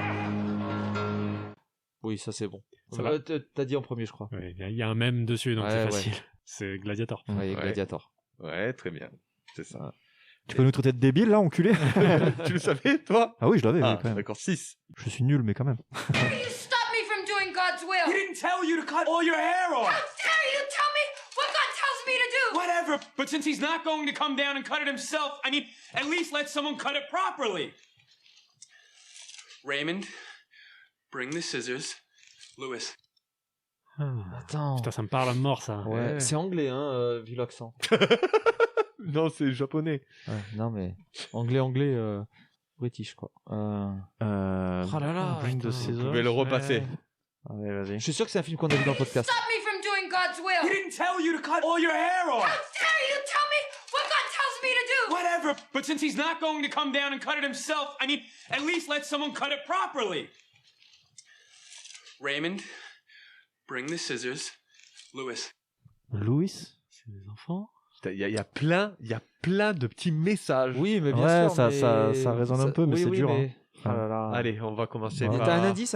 Oui, ça c'est bon. Ça va. T'as dit en premier, je crois. Il y a un mème dessus, donc Ouais, c'est ouais. facile. C'est Gladiator. Ouais, Gladiator. Ouais, très bien. C'est ça. Tu peux nous traiter de débile là, enculé? Tu le savais, toi? Ah oui, je l'avais, oui, quand même. D'accord, 6. Je suis nul, mais quand même. Stop me from doing God's will! He didn't tell you to cut all your hair off! How dare you tell me what God tells me to do! Whatever, but since he's not going to come down and cut it himself, I mean, at least let someone cut it properly. Raymond, bring the scissors. Lewis. Attends. Putain, ça me parle à mort, ça. Ouais. C'est anglais, hein, vu l'accent. Non, c'est japonais. Ouais, non, mais anglais, british, quoi. Oh là là. Bring the scissors. Vous pouvez le repasser. Allez, vas-y. Je suis sûr que c'est un film qu'on a vu dans le podcast. Stop me from doing God's will! He didn't tell you to cut all your hair off! How dare you tell me what God tells me to do! Whatever, but since he's not going to come down and cut it himself, I mean, at least let someone cut it properly. Raymond, bring the scissors. Lewis. Louis? C'est des enfants? Il y a plein de petits messages. Oui, mais bien sûr. Ça résonne un peu, mais c'est dur. Mais... Hein. Oh là là. Allez, on va commencer Mais par... t'as un indice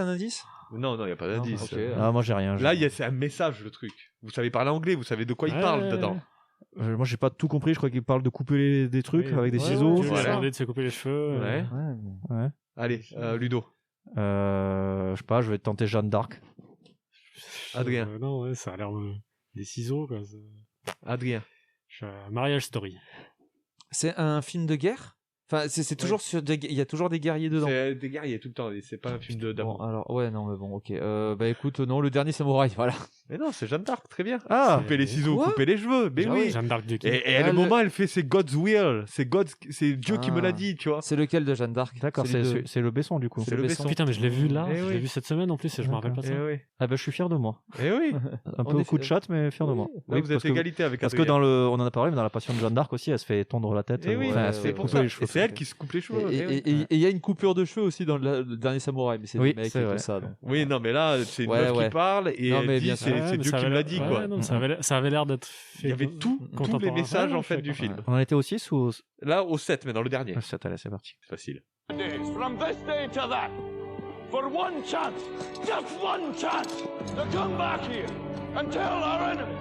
Non, il n'y a pas d'indice. Okay. Ah, moi j'ai rien. Là, c'est un message, le truc. Vous savez parler anglais, vous savez de quoi il parle dedans. Moi j'ai pas tout compris, je crois qu'il parle de couper des trucs avec des ciseaux. Tu lui as demandé de se couper les cheveux. Ouais. Allez, Ludo. Je sais pas, je vais tenter Jeanne d'Arc. Adrien. Non, ouais, ça a l'air des ciseaux, quoi. Adrien. Mariage Story. C'est un film de guerre? Enfin, c'est toujours sur il y a toujours des guerriers dedans. C'est des guerriers tout le temps, c'est pas un film d'amour. Bon, alors, ouais, non, mais bon, ok. Bah écoute, non, le dernier samouraï, voilà. Mais non, c'est Jeanne d'Arc, très bien. Ah, couper les ciseaux, couper les cheveux, mais oui. Jeanne d'Arc du Et à le moment, elle fait c'est God's will, c'est Dieu qui me l'a dit, tu vois. C'est lequel de Jeanne d'Arc? D'accord, c'est le Besson du coup. C'est le Besson. Putain, mais je l'ai vu là, je l'ai vu cette semaine en plus et je me rappelle pas de ça. Ah bah je suis fier de moi. Eh oui. Un peu au coup de chat, mais fier de moi. Là, vous êtes égalité avec Parce que on en a parlé, mais dans la Passion de Jeanne d'Arc aussi, elle se fait tondre la tête. Et oui, elle se fait couper les cheveux. c'est elle qui se coupe les cheveux. Et il y a une coupure de cheveux aussi dans le dernier samouraï, mais c'est des mecs et tout ça. Donc. Oui, non, mais là, c'est une meuf qui parle et elle dit c'est Dieu qui me l'a dit, quoi. Ça avait l'air d'être fait. Il y avait tous les messages en fait du film. On en était au 6 ou là au 7, mais dans le dernier. Le 7, allez, c'est parti. C'est facile. From this day to that, for one chance, just one chance, to come back here and tell our enemies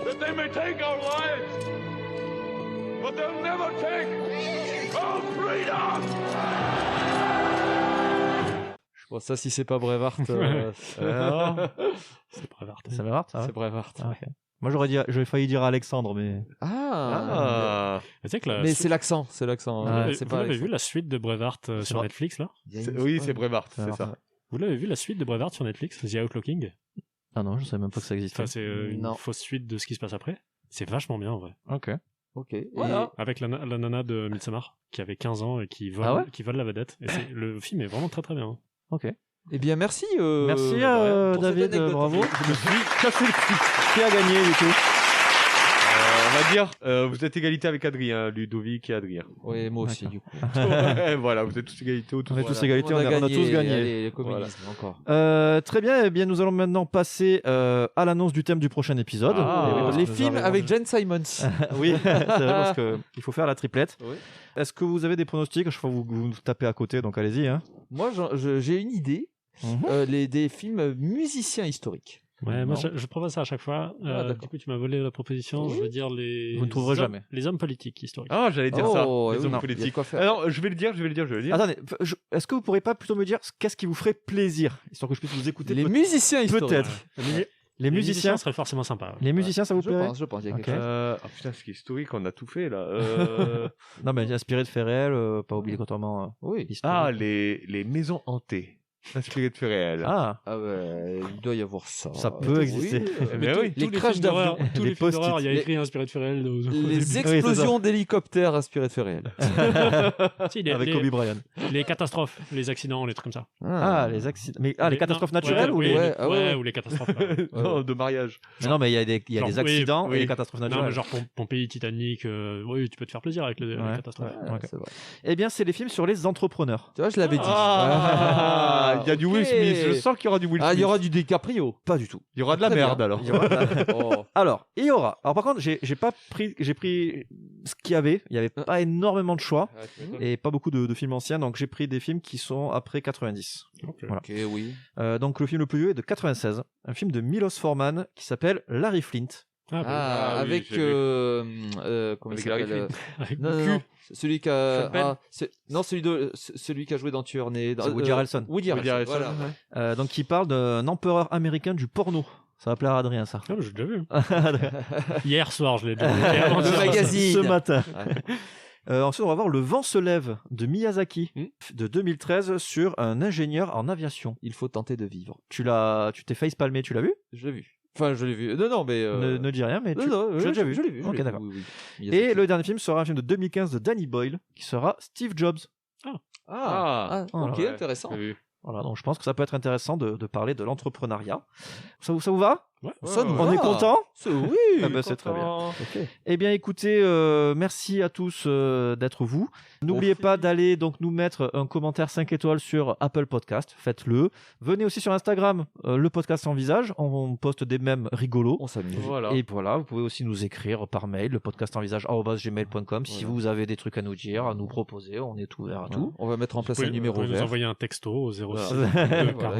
that they may take our lives, but they'll never take our freedom. Bon, ça, si c'est pas Braveheart. C'est Braveheart. C'est Braveheart, ça? C'est Braveheart. Ah, okay. Moi, j'aurais failli dire Alexandre, mais. Mais c'est l'accent. C'est l'accent. Vous l'avez vu la suite de Braveheart sur Netflix là? Oui, c'est Braveheart, c'est ça. Vous l'avez vu la suite de Braveheart sur Netflix, The Outlooking? Ah non, je savais même pas que ça existait. Enfin, c'est une fausse suite de ce qui se passe après. C'est vachement bien en vrai. Ok. Voilà. Avec la nana de Midsommar qui avait 15 ans et qui vole la vedette. Et le film est vraiment très très bien. Ok. Eh bien, merci. Merci David, bravo. Je me suis cassé le cul. Qui a gagné du coup? On va dire, vous êtes égalité avec Adrien, Ludovic et Adrien. Oui, moi aussi, du coup. Voilà, vous êtes tous égalité. On est tous égalité, on a tous gagné. Allez, le communisme, encore. Très bien, eh bien, nous allons maintenant passer à l'annonce du thème du prochain épisode. Les films avec Jane Simmons. Oui, c'est vrai, parce qu'il faut faire la triplette. Oui. Est-ce que vous avez des pronostics? Je crois que vous nous tapez à côté, donc allez-y. Hein. Moi, j'ai une idée. Des films musiciens historiques. Ouais, moi je propose ça à chaque fois. Du coup, tu m'as volé la proposition. Je veux dire Vous ne trouverez jamais. Les hommes politiques historiques. Ah, j'allais dire ça. Les hommes non, politiques. Alors, je vais le dire. Attendez, est-ce que vous pourriez pas plutôt me dire qu'est-ce qui vous ferait plaisir, histoire que je puisse vous écouter? Les musiciens historiques. Peut-être. Les musiciens seraient forcément sympas. Les musiciens, ça vous Je plaît? pense, il y a Ok. quelque chose. Ah putain, ce qui est historique, on a tout fait là. Non, mais inspiré de faits réels, pas oublier contrairement Oui. Ah, les maisons hantées. Inspirées de faits réels. Ah, ouais, il doit y avoir ça. ça peut exister. Mais oui. Les crashs d'avion, Tous les les films d'horreur, post-it. il y a écrit inspiré de faits réels. les explosions d'hélicoptères inspirées de faits réels. Si, Avec Kobe Bryant. Les catastrophes, les accidents, les trucs comme ça. Ah, les accidents. Mais les catastrophes naturelles ouais, ou les. ouais, ou les catastrophes. Non, de mariage. Non, mais il y a des Genre, accidents oui. et des catastrophes Non, naturelles. mais genre Pompéi, Titanic, oui, tu peux te faire plaisir avec les catastrophes. Ok. C'est vrai. Eh bien, c'est les films sur les entrepreneurs. Tu vois, je l'avais dit. Ah, il y a du Will Smith. Je sens qu'il y aura du Will Smith. Ah, il y aura du DiCaprio. Pas du tout. Il y aura de la Très merde bien. alors. Il y aura de la- Oh. Alors, il y aura. Alors, par contre, j'ai pris ce qu'il y avait. Il y avait pas énormément de choix et pas beaucoup de films anciens. Donc, j'ai pris des films qui sont après 90. Voilà. Ok, oui. Donc, le film le plus vieux est de 96. Un film de Milos Forman qui s'appelle Larry Flint. Ah, oui, avec j'ai vu. comment Avec il Larry s'appelle Avec non, cul. non, celui qui a Chappelle. non, celui qui a joué dans Tueur Né. C'est Woody Harrelson. Woody Harrelson. Voilà. Donc, il parle d'un empereur américain du porno. Ça va plaire à Adrien, ça. Ah, j'ai déjà vu. Hier soir, je l'ai déjà vu. Le magazine. Ce matin. Ensuite, on va voir Le vent se lève de Miyazaki de 2013 sur un ingénieur en aviation. Il faut tenter de vivre. Tu t'es face-palmé, tu l'as vu? Je l'ai vu. Enfin, je l'ai vu. Non, mais. Ne dis rien, mais tu Non, l'as déjà vu. Je l'ai vu. Ok, d'accord. Oui. Et le dernier film sera un film de 2015 de Danny Boyle qui sera Steve Jobs. Ah, ok, Ouais. intéressant. Voilà, donc je pense que ça peut être intéressant de parler de l'entrepreneuriat. Ça vous va? Ouais. Ça nous On va. est content? Oui. Ah ben, c'est très bien. Ok. Eh bien, écoutez, merci à tous d'être vous. N'oubliez pas d'aller donc nous mettre un commentaire 5 étoiles sur Apple Podcast. Faites-le. Venez aussi sur Instagram, le podcast sans visage. On poste des mèmes rigolos. On s'amuse. Voilà. Et voilà, vous pouvez aussi nous écrire par mail, le podcast en visage@gmail.com. Si vous avez des trucs à nous dire, à nous proposer, on est ouvert à tout. On va mettre en place Vous un numéro pouvez nous vert. envoyer un texto au 06. Voilà,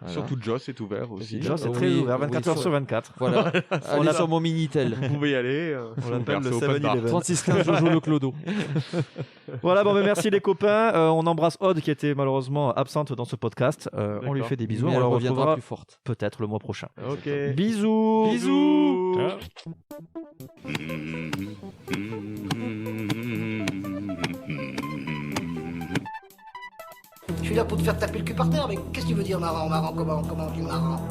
Et surtout Joss est ouvert aussi. Joss est très ouvert, 24 heures sur 24. Voilà. Allez sur mon Minitel. Vous pouvez y aller. On l'appelle le 7-Eleven. 3615 Jojo le Clodo. Voilà, bon, mais merci les copains. On embrasse Aude qui était malheureusement absente dans ce podcast. On lui fait des bisous. Mais On elle la reviendra retrouvera plus forte. peut-être le mois prochain. Ok. Bisous. Bisous. Ciao. Je suis là pour te faire taper le cul par terre, mais qu'est-ce que tu veux dire marrant, comment tu marrant?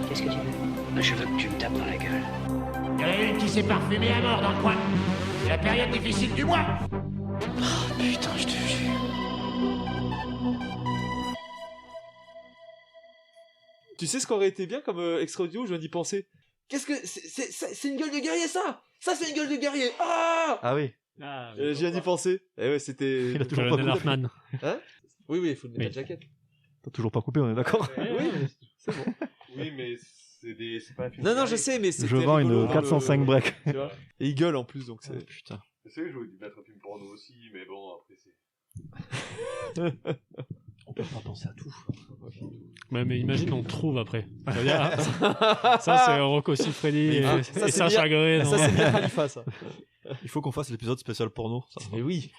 Qu'est-ce que tu veux? Je veux que tu me tapes dans la gueule. Il y en a une qui s'est parfumée à mort dans le coin. C'est la période difficile du mois. Putain, je te jure. Tu sais ce qu'aurait été bien comme extrait audio, je viens d'y penser. Qu'est-ce que c'est une gueule de guerrier ça? Ça c'est une gueule de guerrier. Ah oui. Je viens d'y penser. Eh ouais, c'était Il a toujours pas Colonel coupé. Hartman. Hein? Oui, il faut le mettre Oui. à jaquette. T'as toujours pas coupé, on est d'accord? Oui, mais c'est bon. Oui, mais c'est pas un film. Non, je sais, mais c'est Je vends une 405 break. Tu vois. Et il gueule en plus, donc c'est. Putain. Je sais que j'aurais dû mettre un film porno aussi, mais bon, après c'est. On peut pas penser à tout. Ouais, mais imagine, on trouve après. Ça, c'est Rocco Siffredi et ça, c'est Sacha bien. Grey. Ça, c'est bien Khalifa, ça. Il faut qu'on fasse l'épisode spécial porno. Ça. Mais oui.